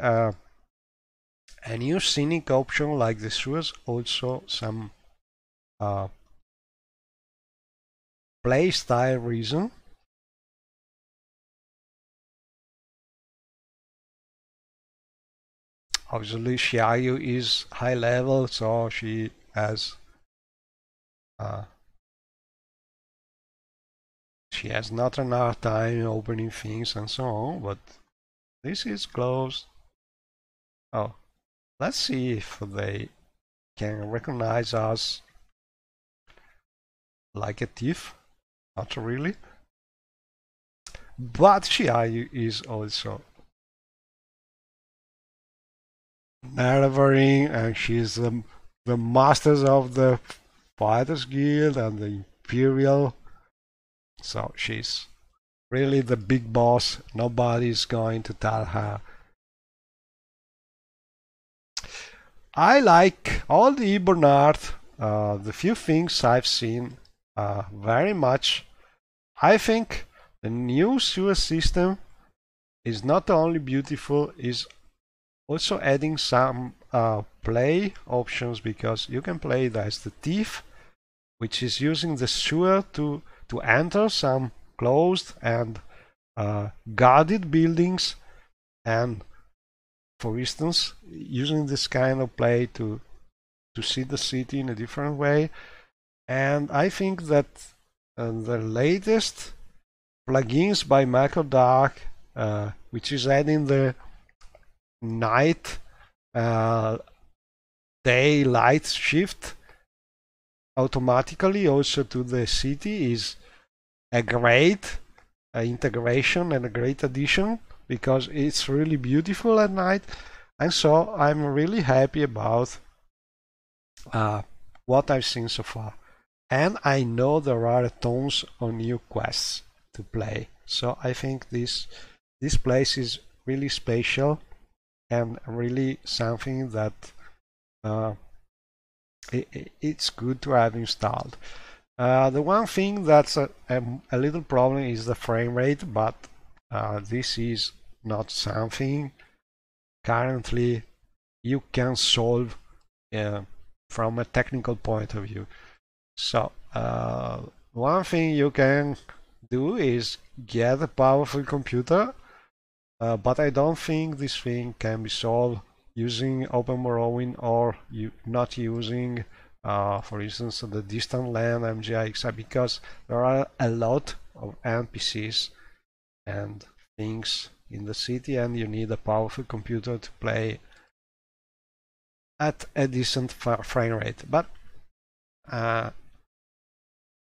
A new scenic option like this was also some uh, play style reason. Obviously, Xiaoyu is high level, so uh, she has not enough time opening things and so on. But this is close. Oh, let's see if they can recognize us like a thief. Not really. But Xiaoyu is also narrating, and she's the masters of the Fighters Guild and the Imperial. So she's really the big boss. Nobody's going to tell her. I like all the Ibon art. The few things I've seen very much. I think the new sewer system is not only beautiful, is also adding some play options, because you can play it as the thief, which is using the sewer to enter some closed and guarded buildings, and for instance using this kind of play to see the city in a different way. And I think that the latest plugins by Michael Dark, which is adding the night uh, day light shift automatically also to the city, is a great integration and a great addition, because it's really beautiful at night. And so I'm really happy about what I've seen so far. And I know there are tons of new quests to play. So I think this place is really special and really something that uh, it's good to have installed. The one thing that's a little problem is the frame rate, but this is not something currently you can solve from a technical point of view. So one thing you can do is get a powerful computer, but I don't think this thing can be solved using Open Morrowind or not using, for instance, the distant land MGIXI, because there are a lot of NPCs and things in the city, and you need a powerful computer to play at a decent frame rate. But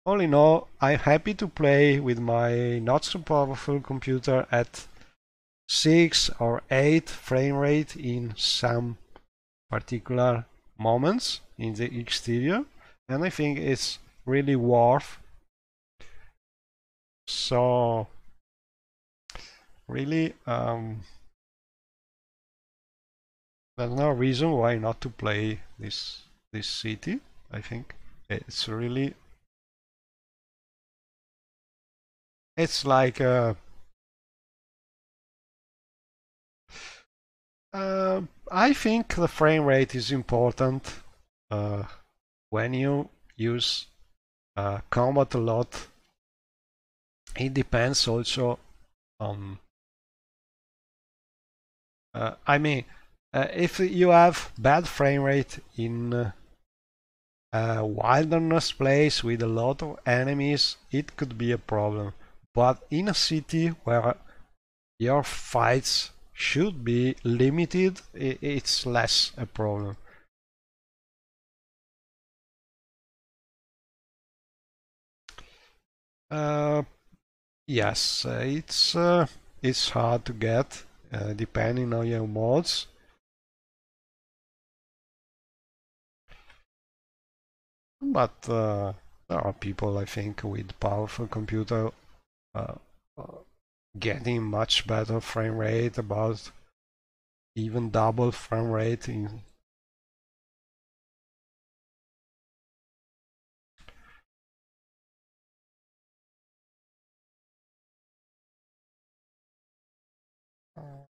all in all, I'm happy to play with my not so powerful computer at 6 or 8 frame rate in some particular moments in the exterior, and I think it's really worth. So really, there's no reason why not to play this city. I think it's really, it's like I think the frame rate is important when you use combat a lot. It depends also on I mean, if you have bad frame rate in a wilderness place with a lot of enemies, it could be a problem. But in a city where your fights should be limited, it's less a problem. Uh, yes, it's hard to get depending on your mods. But there are people, I think, with powerful computer uh, uh, getting much better frame rate, about even double frame rate in.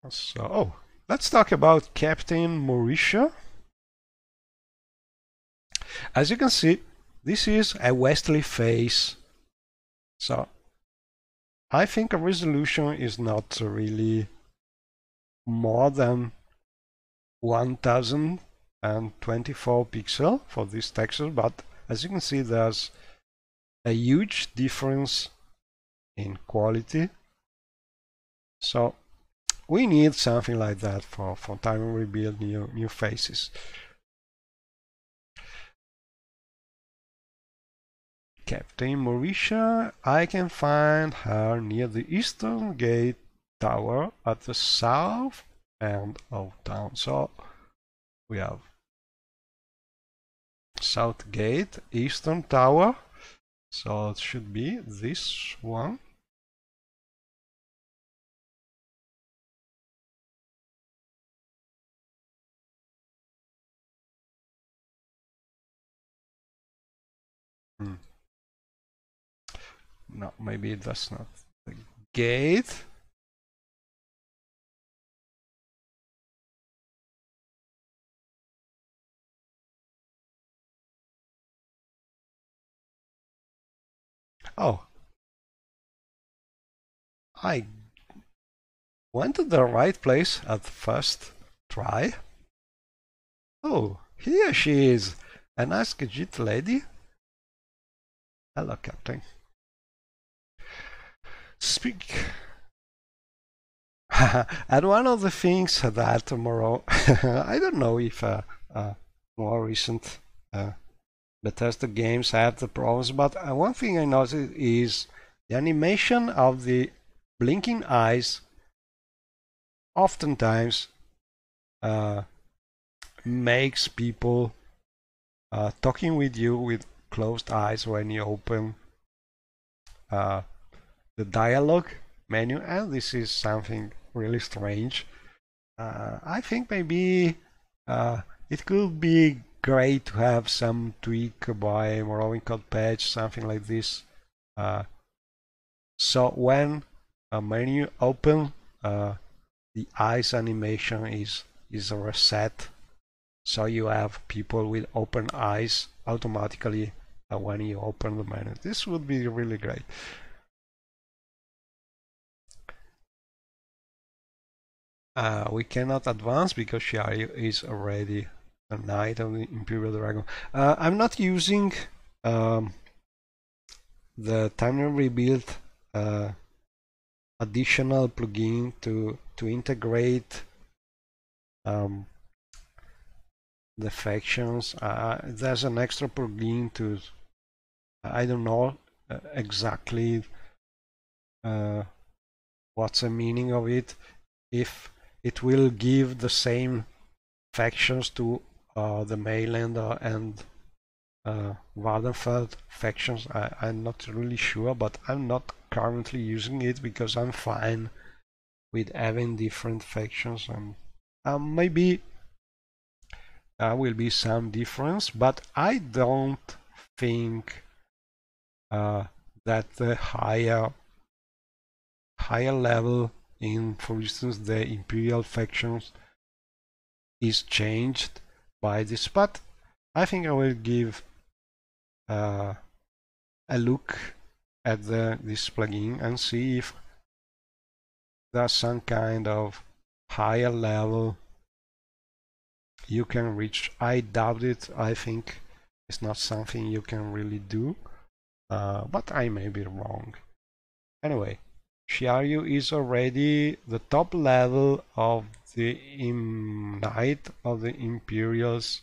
So let's talk about Captain Mauritia. As you can see, this is a westerly face. So I think a resolution is not really more than 1024 pixels for this texture, but as you can see, there's a huge difference in quality. So we need something like that for time to rebuild new faces. Captain Mauritia, I can find her near the Eastern Gate Tower at the south end of town. So we have South Gate, Eastern Tower. So it should be this one. No, maybe that's not the gate. Oh, I went to the right place at first try. Oh, here she is. A nice Khajiit lady. Hello, Captain. Speak. And one of the things that tomorrow, I don't know if more recent Bethesda games have the problems, but one thing I noticed is the animation of the blinking eyes oftentimes makes people talking with you with closed eyes when you open the dialogue menu, and this is something really strange. I think maybe it could be great to have some tweak by Morrowind Code patch, something like this. So when a menu open, the eyes animation is reset, so you have people with open eyes automatically when you open the menu. This would be really great. We cannot advance because Shiari is already a knight of the Imperial Dragon. I'm not using the Timer Rebuild additional plugin to integrate the factions. There's an extra plugin to, I don't know exactly what's the meaning of it. If it will give the same factions to the mainland and Wadenfeld factions, I'm not really sure, but I'm not currently using it because I'm fine with having different factions, and maybe will be some difference, but I don't think that the higher level in, for instance, the Imperial factions is changed by this, but I think I will give a look at this plugin and see if there's some kind of higher level you can reach. I doubt it. I think it's not something you can really do, but I may be wrong. Anyway, Shiaryu is already the top level of the Knight of the Imperial's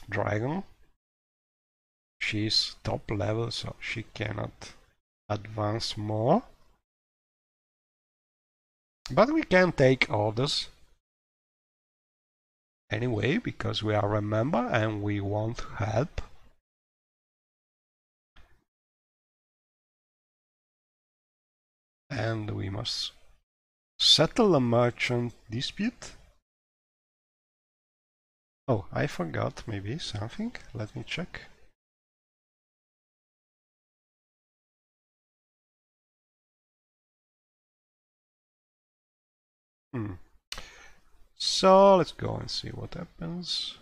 Dragon. She's top level, so she cannot advance more. But we can take orders anyway, because we are a member and we want to help. And we must settle a merchant dispute. Oh, I forgot maybe something. Let me check. So let's go and see what happens.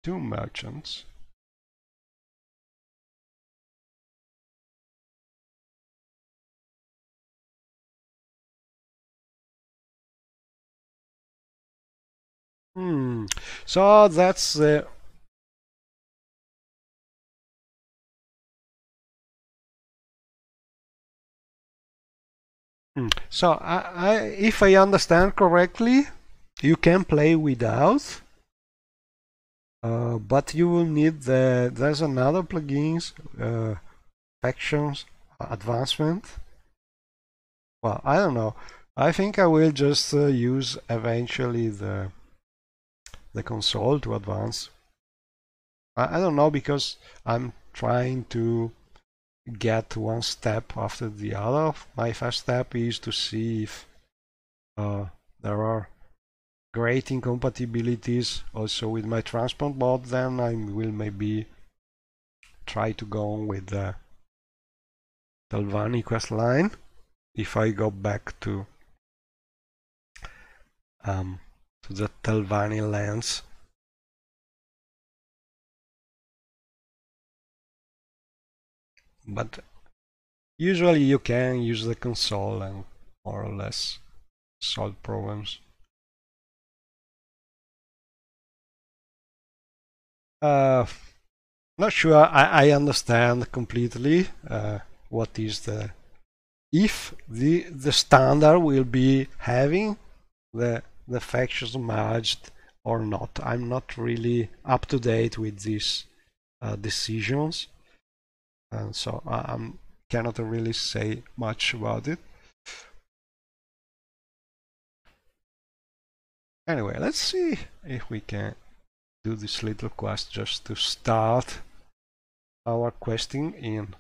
2 merchants. So that's the so if I understand correctly, you can play without, but you will need there's another plugins, factions, advancement. Well, I don't know. I think I will just use eventually the console to advance. I don't know, because I'm trying to get one step after the other. My first step is to see if there are great incompatibilities also with my transport bot. Then I will maybe try to go on with the Talvani quest line if I go back to the Talvani lands. But usually you can use the console and more or less solve problems. Not sure I understand completely what is if the standard will be having the factions merged or not. I'm not really up to date with these decisions, and so I cannot really say much about it. Anyway, let's see if we can do this little quest just to start our questing in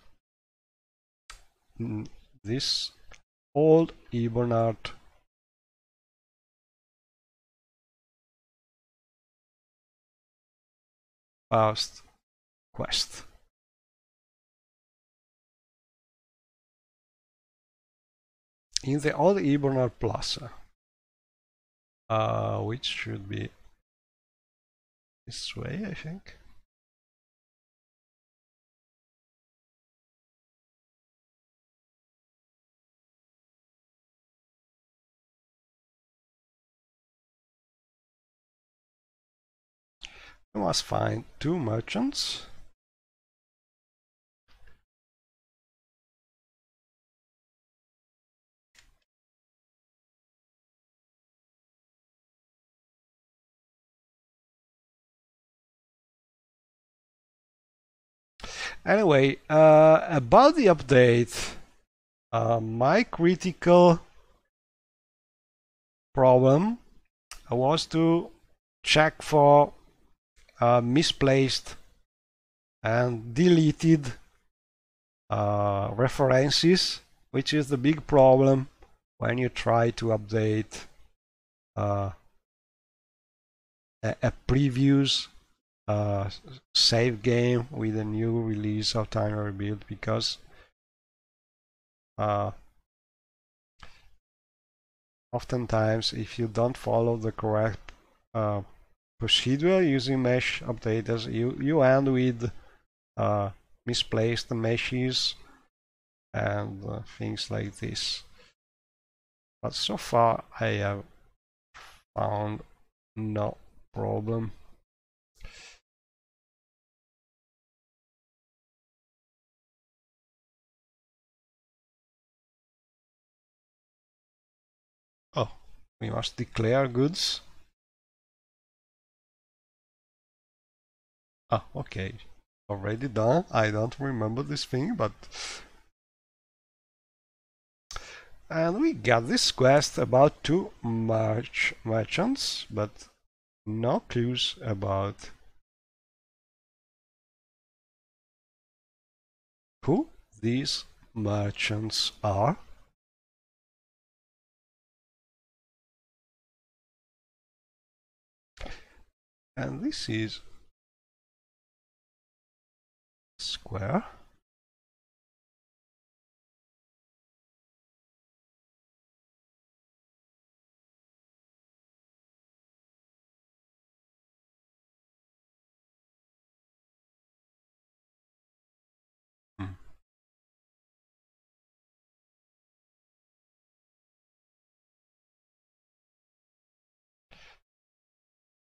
this old Ebonheart past quest. In the old Ebonheart Plaza, which should be this way, I think. I must find 2 merchants. Anyway, about the update, my critical problem was to check for misplaced and deleted references, which is the big problem when you try to update a previous save game with a new release of Time Rebuild, because oftentimes if you don't follow the correct procedure using mesh updaters, you end with misplaced meshes and things like this. But so far I have found no problem. Oh, we must declare goods. Ah, okay. Already done. I don't remember this thing, but... And we got this quest about 2 merchants, but no clues about who these merchants are. And this is square.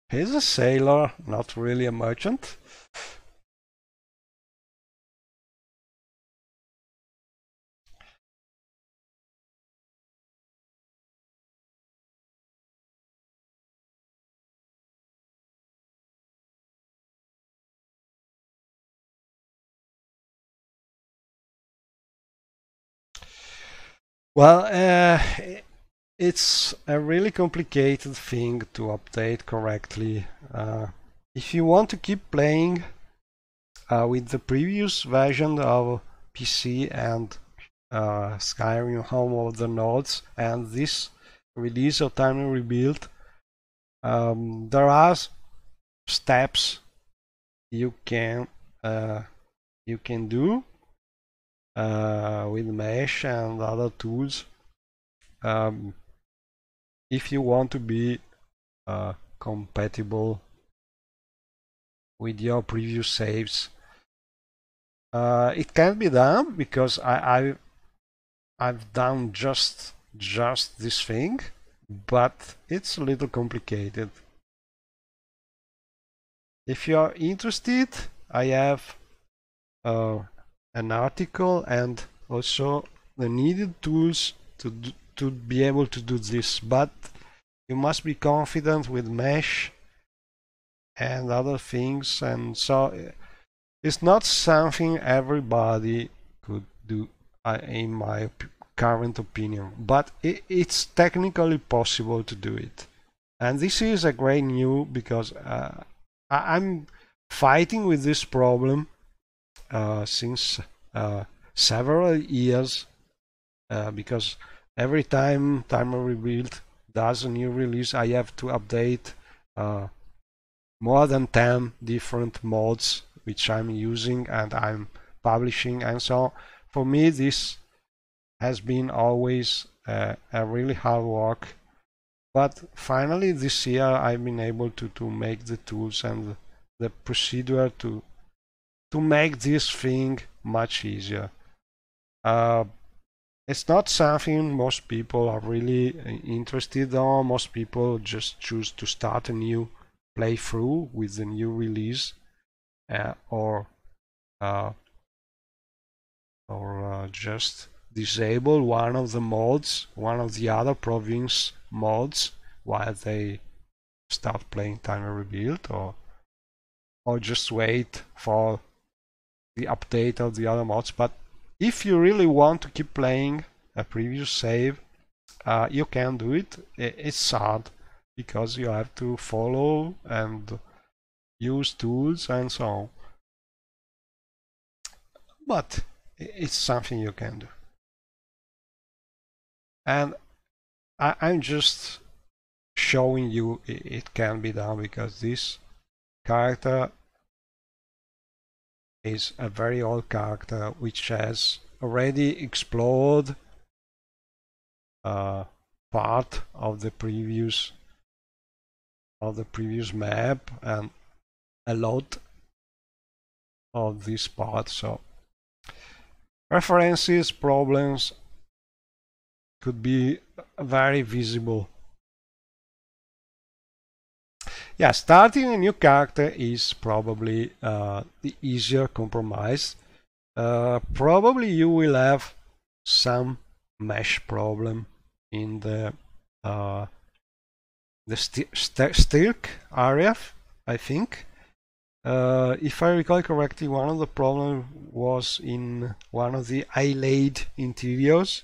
He's a sailor, not really a merchant. Well, it's a really complicated thing to update correctly. If you want to keep playing with the previous version of PC and Skyrim Home of the Nodes and this release of Time Rebuild, there are steps you can uh, do with Mesh and other tools if you want to be compatible with your previous saves. It can be done because I've done just this thing, but it's a little complicated. If you are interested, I have an article and also the needed tools to be able to do this, but you must be confident with Mesh and other things, and so it's not something everybody could do, in my current opinion, but it's technically possible to do it. And this is a great news because I'm fighting with this problem since several years because every time Timer Rebuild does a new release, I have to update more than 10 different mods which I'm using and I'm publishing, and so for me this has been always a really hard work. But finally this year I've been able to make the tools and the procedure to make this thing much easier. It's not something most people are really interested on. Most people just choose to start a new playthrough with the new release, or just disable one of the mods, one of the other province mods, while they start playing Timer Rebuild, or just wait for the update of the other mods. But if you really want to keep playing a previous save, you can do it. It's hard because you have to follow and use tools and so on. But it's something you can do. And I'm just showing you it can be done because this character is a very old character which has already explored part of the previous map and a lot of this part, so references problems could be very visible. Yeah, starting a new character is probably the easier compromise. Probably you will have some mesh problem in the stirk area, I think. If I recall correctly, one of the problems was in one of the eyelid interiors.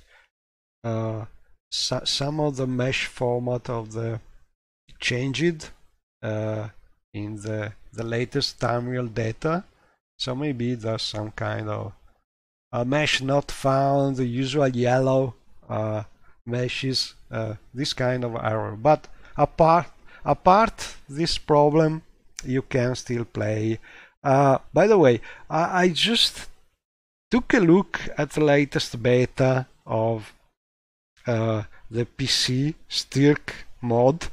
Some of the mesh format of the changed in the latest Tamriel data, so maybe there's some kind of mesh not found, the usual yellow meshes, this kind of error. But apart this problem, you can still play. By the way, I just took a look at the latest beta of the PC Stirk mod,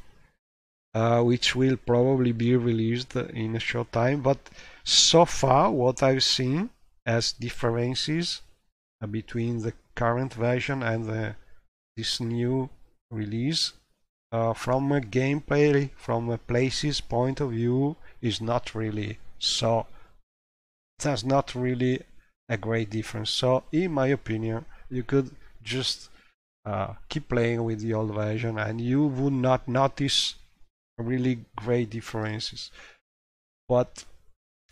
which will probably be released in a short time. But so far, what I've seen as differences between the current version and this new release from a gameplay, from a places point of view, is not really so. There's not really a great difference. So, in my opinion, you could just keep playing with the old version, and you would not notice really great differences. But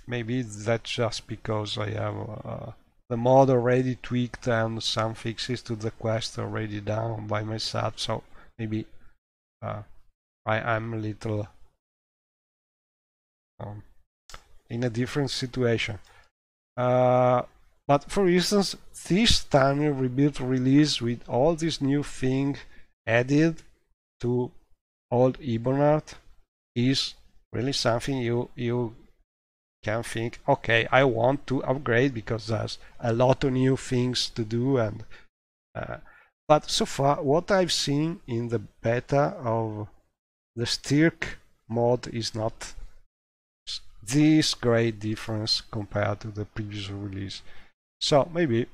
maybe that's just because I have the mod already tweaked and some fixes to the quest already done by myself. So maybe I'm a little um, in a different situation. But for instance, this time rebuild release with all this new thing added to old Hibernate is really something you can think, okay, I want to upgrade because there's a lot of new things to do. And but so far what I've seen in the beta of the Stirk mod is not this great difference compared to the previous release. So maybe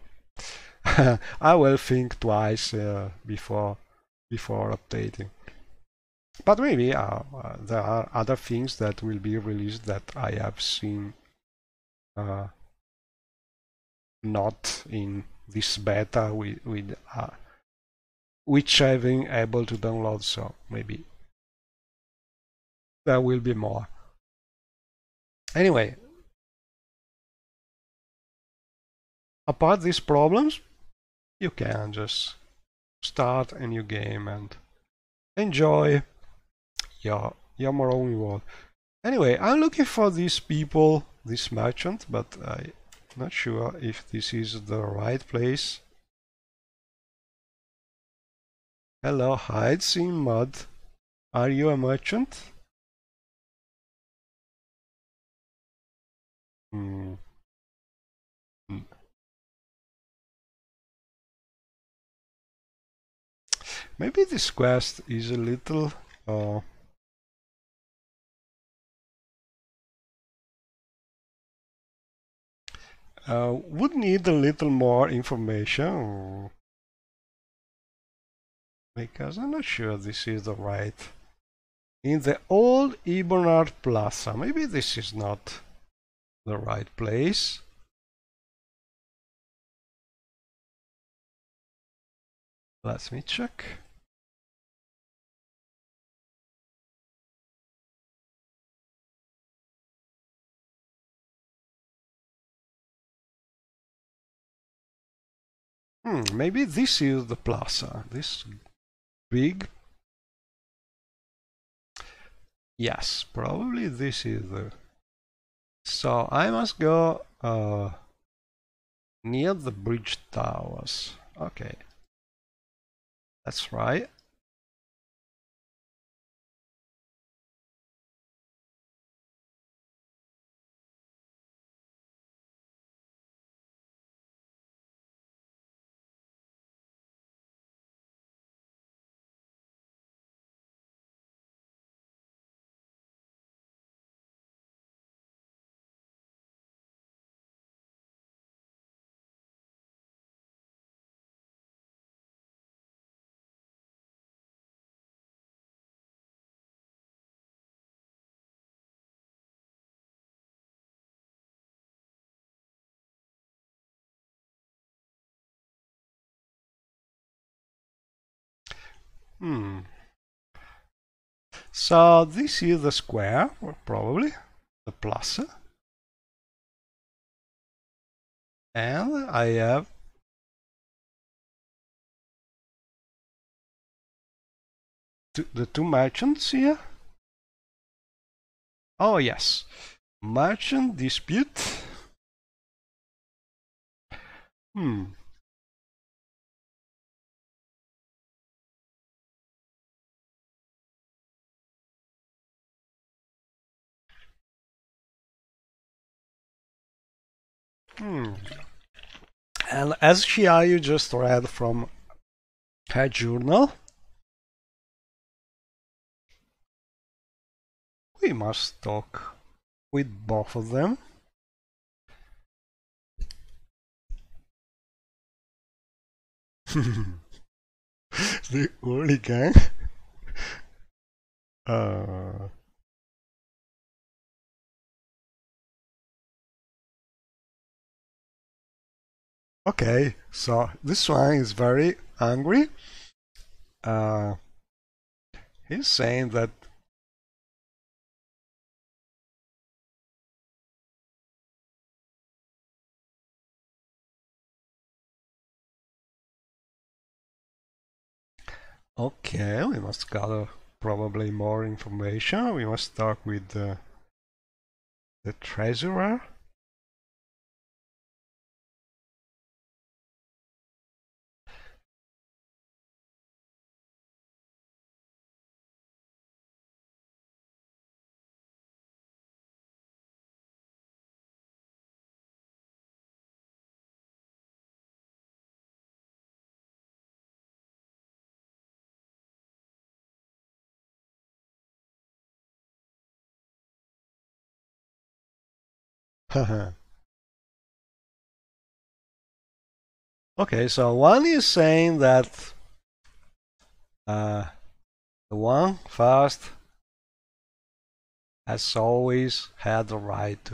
I will think twice before updating. But maybe there are other things that will be released that I have seen not in this beta with which I've been able to download. So maybe there will be more. Anyway, apart these problems, you can just start a new game and enjoy your Morrowind World. Anyway, I'm looking for these people, this merchant, but I'm not sure if this is the right place. Hello, hides in mud. Are you a merchant? Hmm. Maybe this quest is a little would need a little more information because I'm not sure this is the right. In the old Hibernate Plaza, maybe this is not the right place. Let me check. Maybe this is the plaza. This big. Yes, probably this is the. So I must go near the bridge towers. Okay, that's right. Hmm. So this is the square, probably the plaza, and I have the two merchants here. Oh yes, merchant dispute. Hmm. Hmm. And as Shiayu just read from her journal, we must talk with both of them. The early gang. Uh, okay, so this one is very angry. Uh, he's saying that okay, we must gather probably more information. We must talk with the treasurer. Okay, so one is saying that uh, the one first has always had the right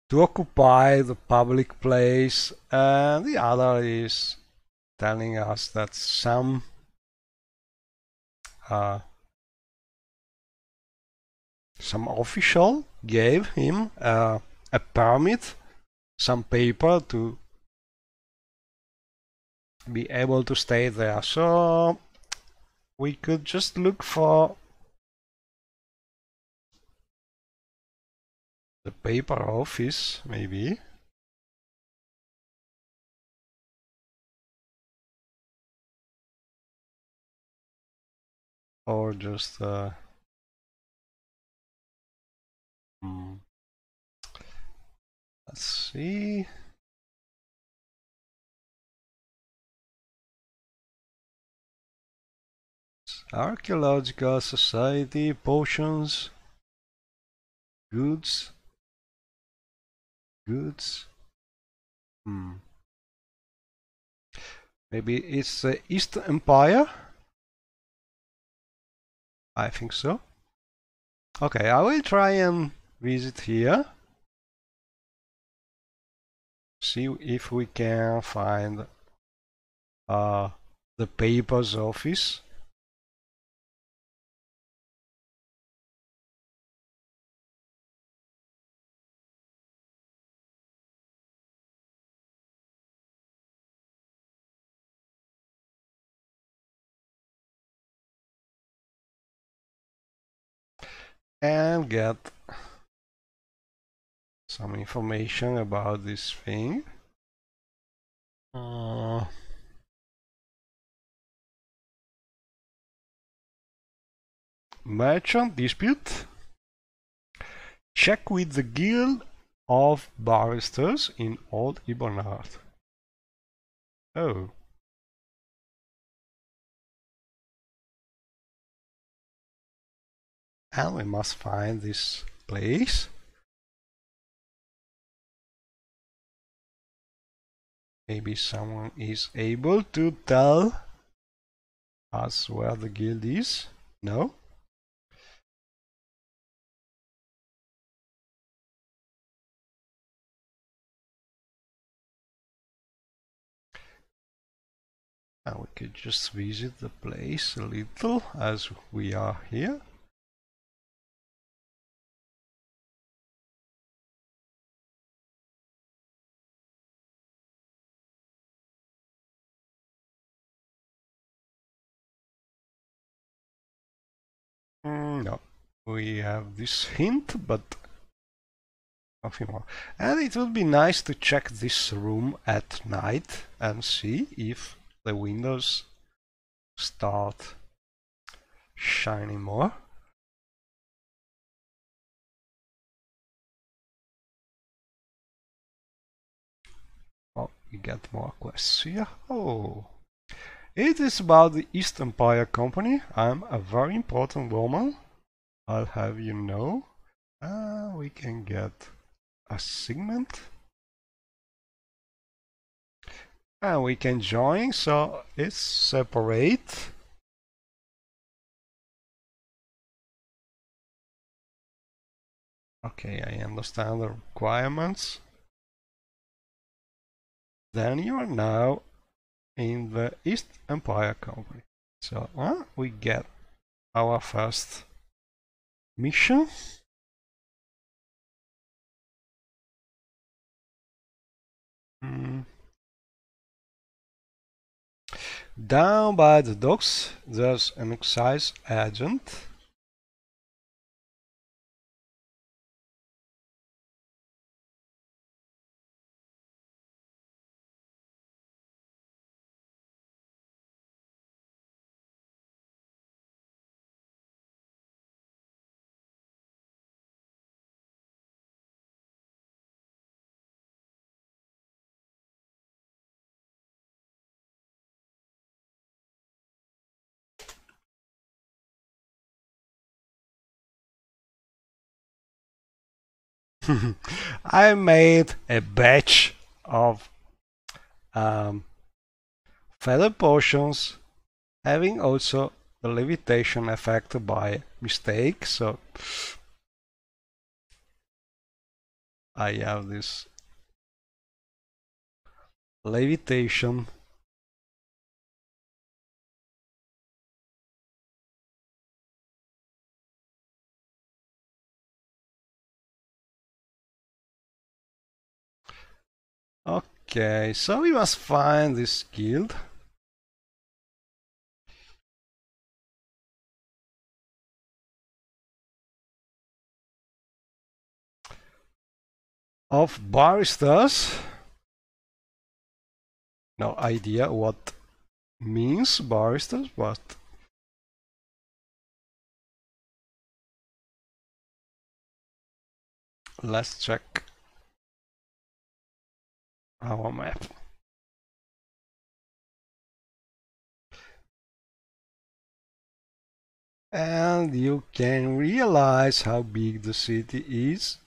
to occupy the public place, and the other is telling us that uh, some official gave him a permit, some paper to be able to stay there. So we could just look for the paper office, maybe. Or just hmm, let's see. Archaeological Society, potions, goods, goods. Hmm. Maybe it's the East Empire? I think so. Okay, I will try and visit here. See if we can find uh, the papers office. And get some information about this thing. Merchant dispute. Check with the Guild of Barristers in Old Ibonart. Oh. And we must find this place. Maybe someone is able to tell us where the guild is. No? And we could just visit the place a little as we are here. No, we have this hint, but nothing more. And it would be nice to check this room at night and see if the windows start shining more. Oh, we get more quests here. Oh, it is about the East Empire Company. I'm a very important woman. I'll have you know. We can get a segment. And we can join, so it's separate. Okay, I understand the requirements. Then you are now in the East Empire Company. So we get our first mission. Mm. Down by the docks, there's an excise agent. I made a batch of um, feather potions having also the levitation effect by mistake, so I have this levitation. Okay, so we must find this guild. Of baristas. No idea what means baristas, but let's check our map. And you can realize how big the city is.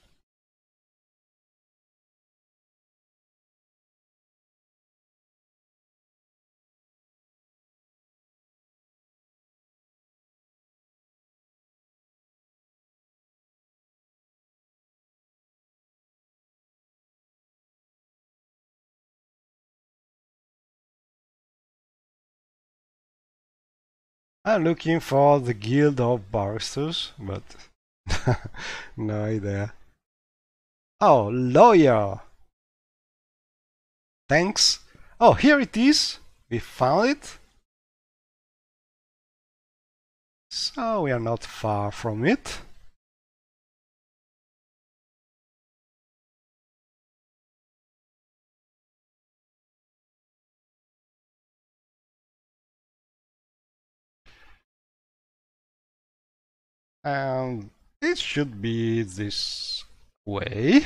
I'm looking for the guild of barristers, but no idea. Oh, lawyer! Thanks. Oh, here it is. We found it. So we are not far from it. And it should be this way.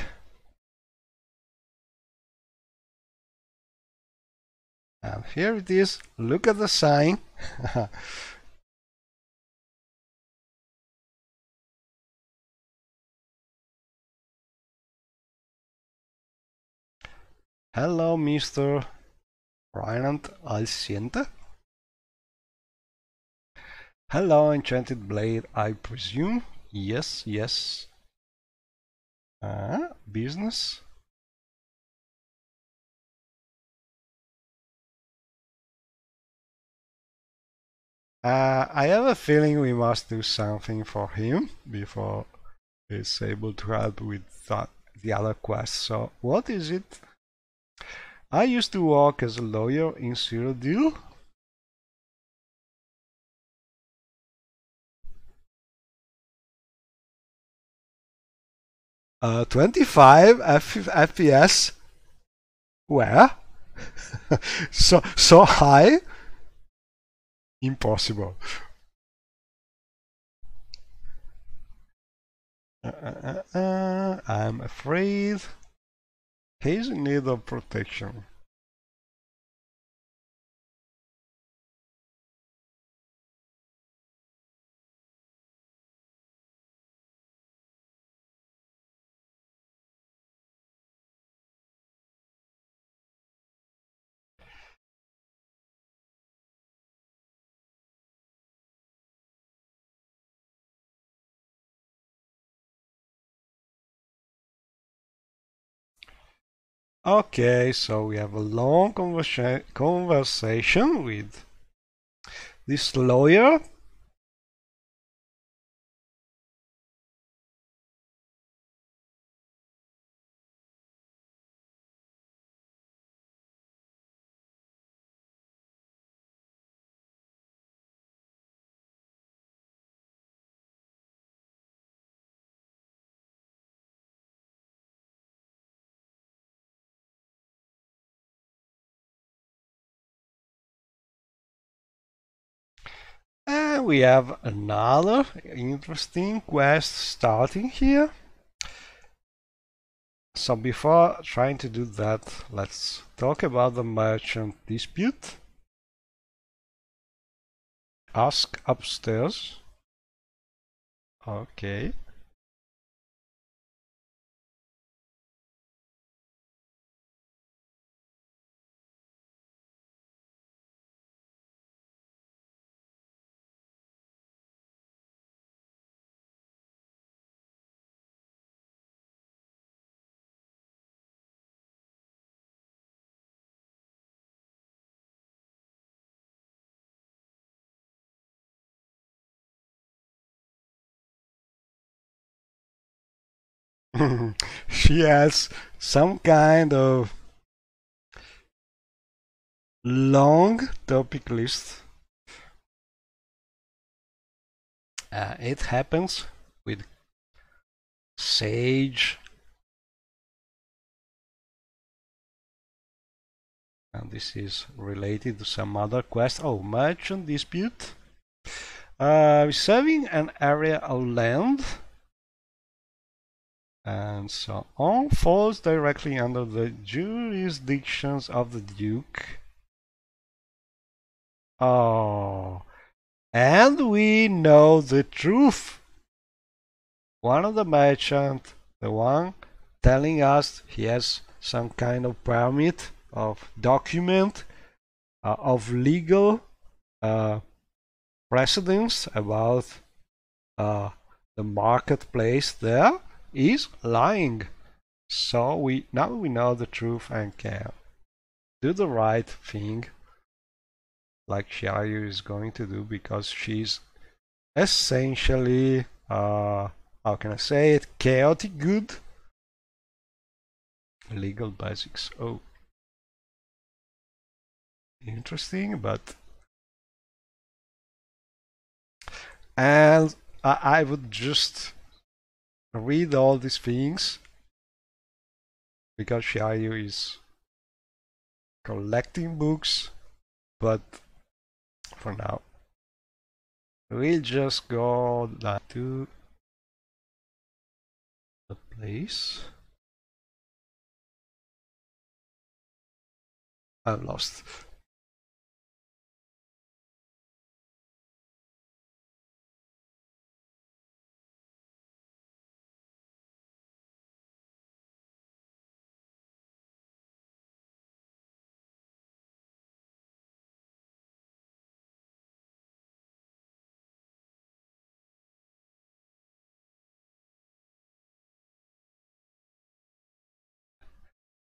And here it is. Look at the sign. Hello, Mr. Reinhard Alciente. Hello, Enchanted Blade, I presume. Yes, yes. Business. I have a feeling we must do something for him before he's able to help with the other quests. So, what is it? I used to work as a lawyer in Cyrodiil. 25 FPS. Where? So high? Impossible. I'm afraid he's in need of protection. Okay, so we have a long conversation with this lawyer. And we have another interesting quest starting here. So before trying to do that, let's talk about the merchant dispute. Ask upstairs. Okay. She has some kind of long topic list. It happens with Sage, and this is related to some other quest. Oh, merchant dispute. Reserving an area of land and so on falls directly under the jurisdictions of the Duke. Oh, and we know the truth. One of the merchants, the one telling us he has some kind of permit of document of legal precedence about the marketplace there is lying. So now we know the truth and can do the right thing like Xiaoyu is going to do, because she's essentially how can I say it, chaotic good. Legal basics. Oh, interesting. But and I would just read all these things because Xiaoyu is collecting books, but for now we'll just go to the place. I'm lost.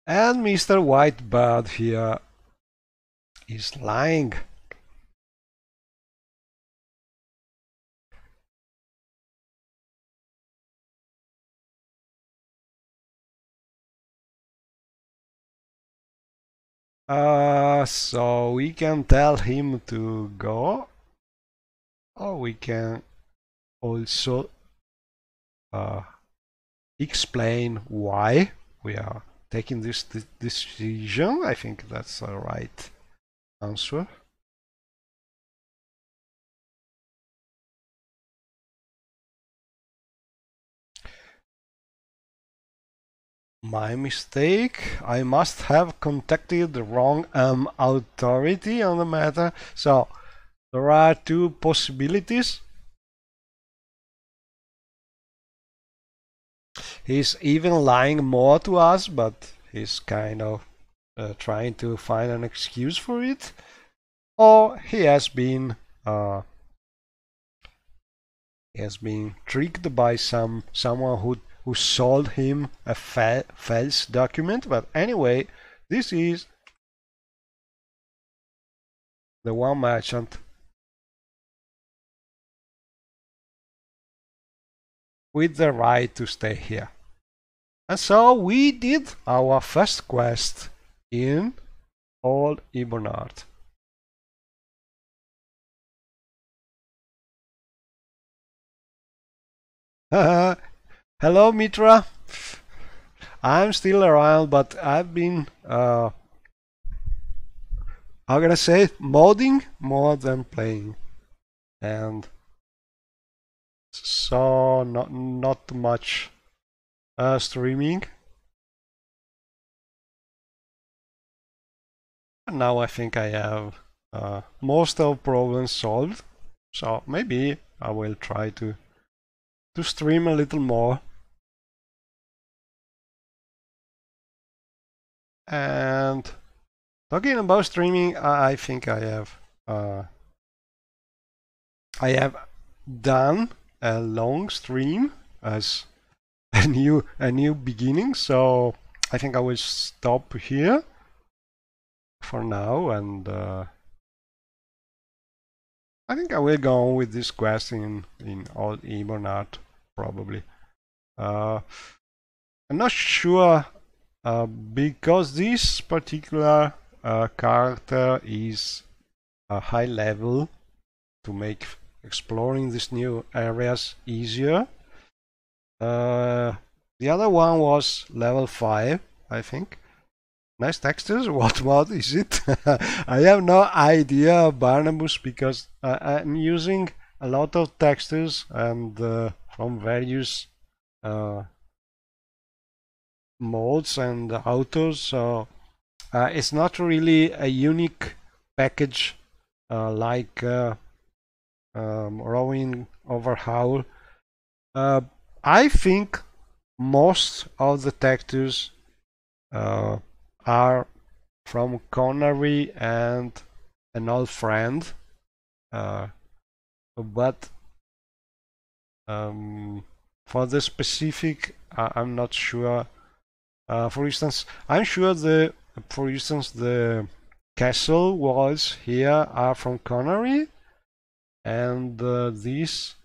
And Mr. Whitebird here is lying. So we can tell him to go, or we can also explain why we are taking this decision. I think that's the right answer. My mistake. I must have contacted the wrong authority on the matter. So there are two possibilities. He's even lying more to us, but he's kind of trying to find an excuse for it. Or he has been tricked by someone who who sold him a false document. But anyway, this is the one merchant with the right to stay here. And so we did our first quest in Old Ebonheart. Hello, Mitra. I'm still around, but I've been, how can I say it? Modding more than playing. And so not much streaming. And now I think I have most of problems solved. So maybe I will try to stream a little more. And talking about streaming, I think I have done a long stream as a new beginning, so I think I will stop here for now, and I think I will go on with this quest in Old Ebonheart probably. I'm not sure because this particular character is a high level to make exploring these new areas easier. The other one was level 5, I think. Nice textures. What mod is it? I have no idea, Barnabas, because I'm using a lot of textures and from various modes and autos, so it's not really a unique package like Morrowind Overhaul. I think most of the textures are from Connery and an old friend, but for the specific, I'm not sure. For instance, I'm sure the castle walls here are from Connery, and these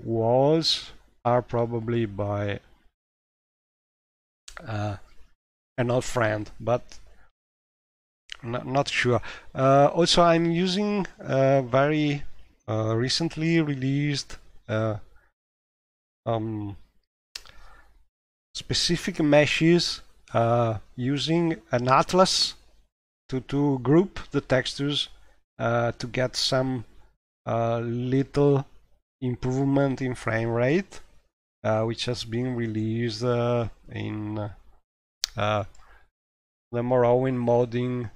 walls are probably by an old friend, but not sure. Also, I'm using very recently released specific meshes using an atlas to group the textures to get some little improvement in frame rate, which has been released in the Morrowind modding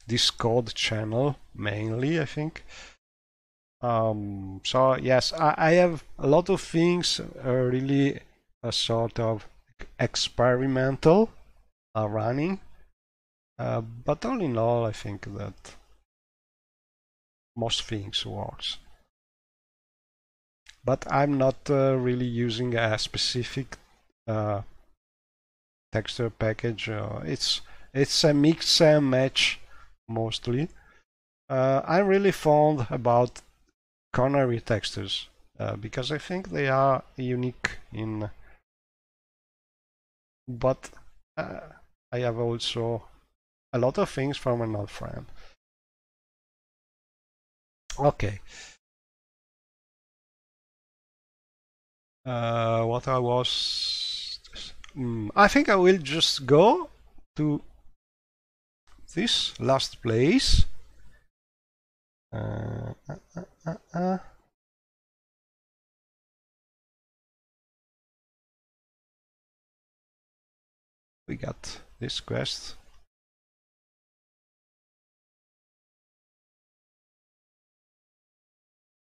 Discord channel mainly, I think. So yes, I have a lot of things really a sort of experimental running, but all in all, I think that most things works. But I'm not really using a specific texture package. It's a mix and match mostly. I'm really fond about Connery textures because I think they are unique in. But I have also a lot of things from an old friend. Okay. What I was... I think I will just go to this last place. We got this quest.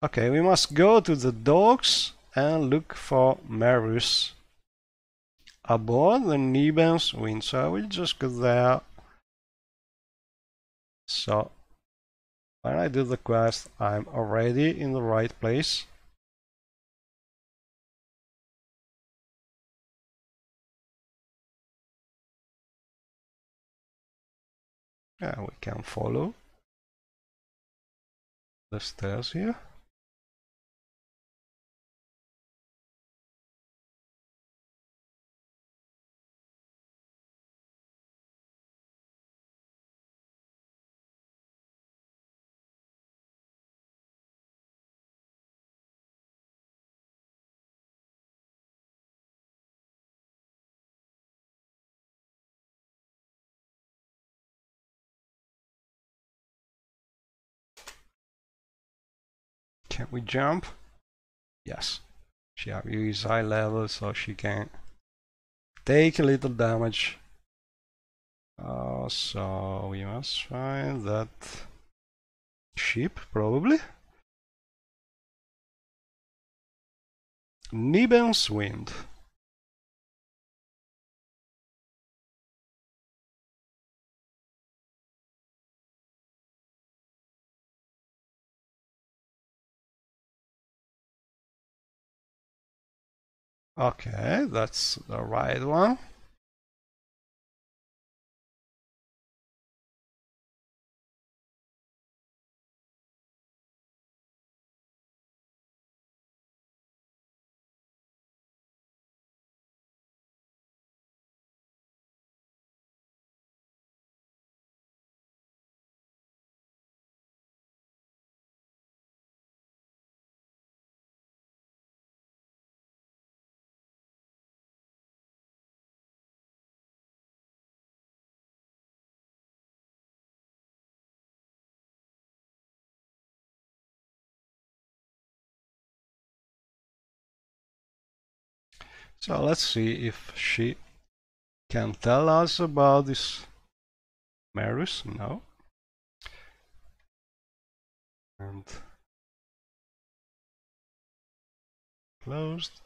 Okay, we must go to the docks and look for Marus aboard the Neben's Wind. So I will just go there. So When I do the quest, I'm already in the right place. Yeah, we can follow the stairs here. Can we jump? Yes. She is high level, so she can take a little damage. So we must find that ship, probably. Niben's Wind. Okay, that's the right one. So let's see if she can tell us about this Marus. No. And closed.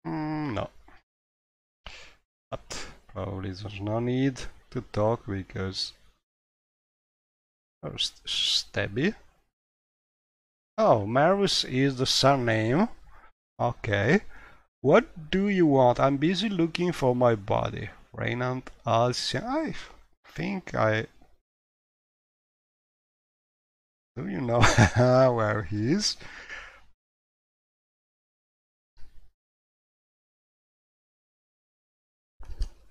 No. But probably there's no need to talk because first Stabby. Oh, Marus is the surname. Okay. What do you want? I'm busy looking for my body. Reynand Alcian. I think I... Do you know where he is?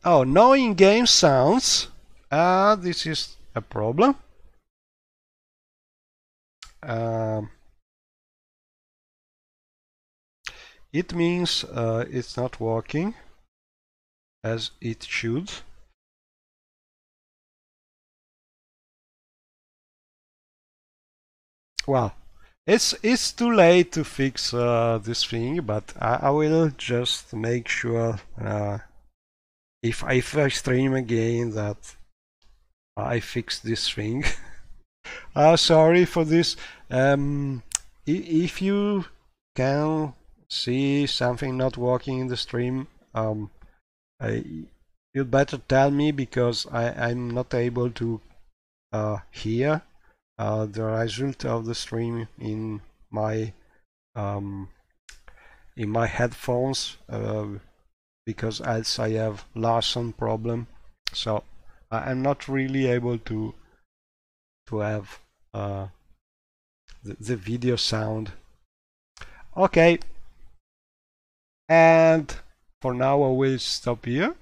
Oh, no in-game sounds. This is a problem. Um, it means it's not working as it should. Well, it's too late to fix this thing, but I will just make sure if I stream again that I fix this thing. Sorry for this. If you can see something not working in the stream, you'd better tell me because I'm not able to hear the result of the stream um, in my headphones because else I have Larson problem. So I'm not really able to have the video sound. Okay, and for now I will stop here.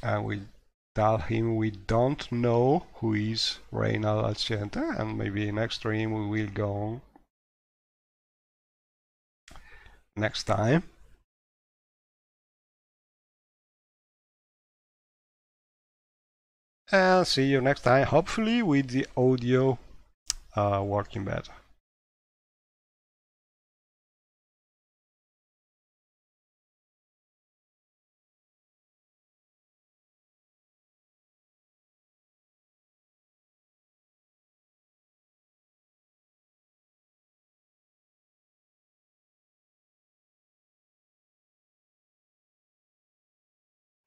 And we tell him we don't know who is Reynald Alciente, and maybe next stream we will go next time. and see you next time, hopefully with the audio working better.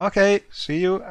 Okay, see you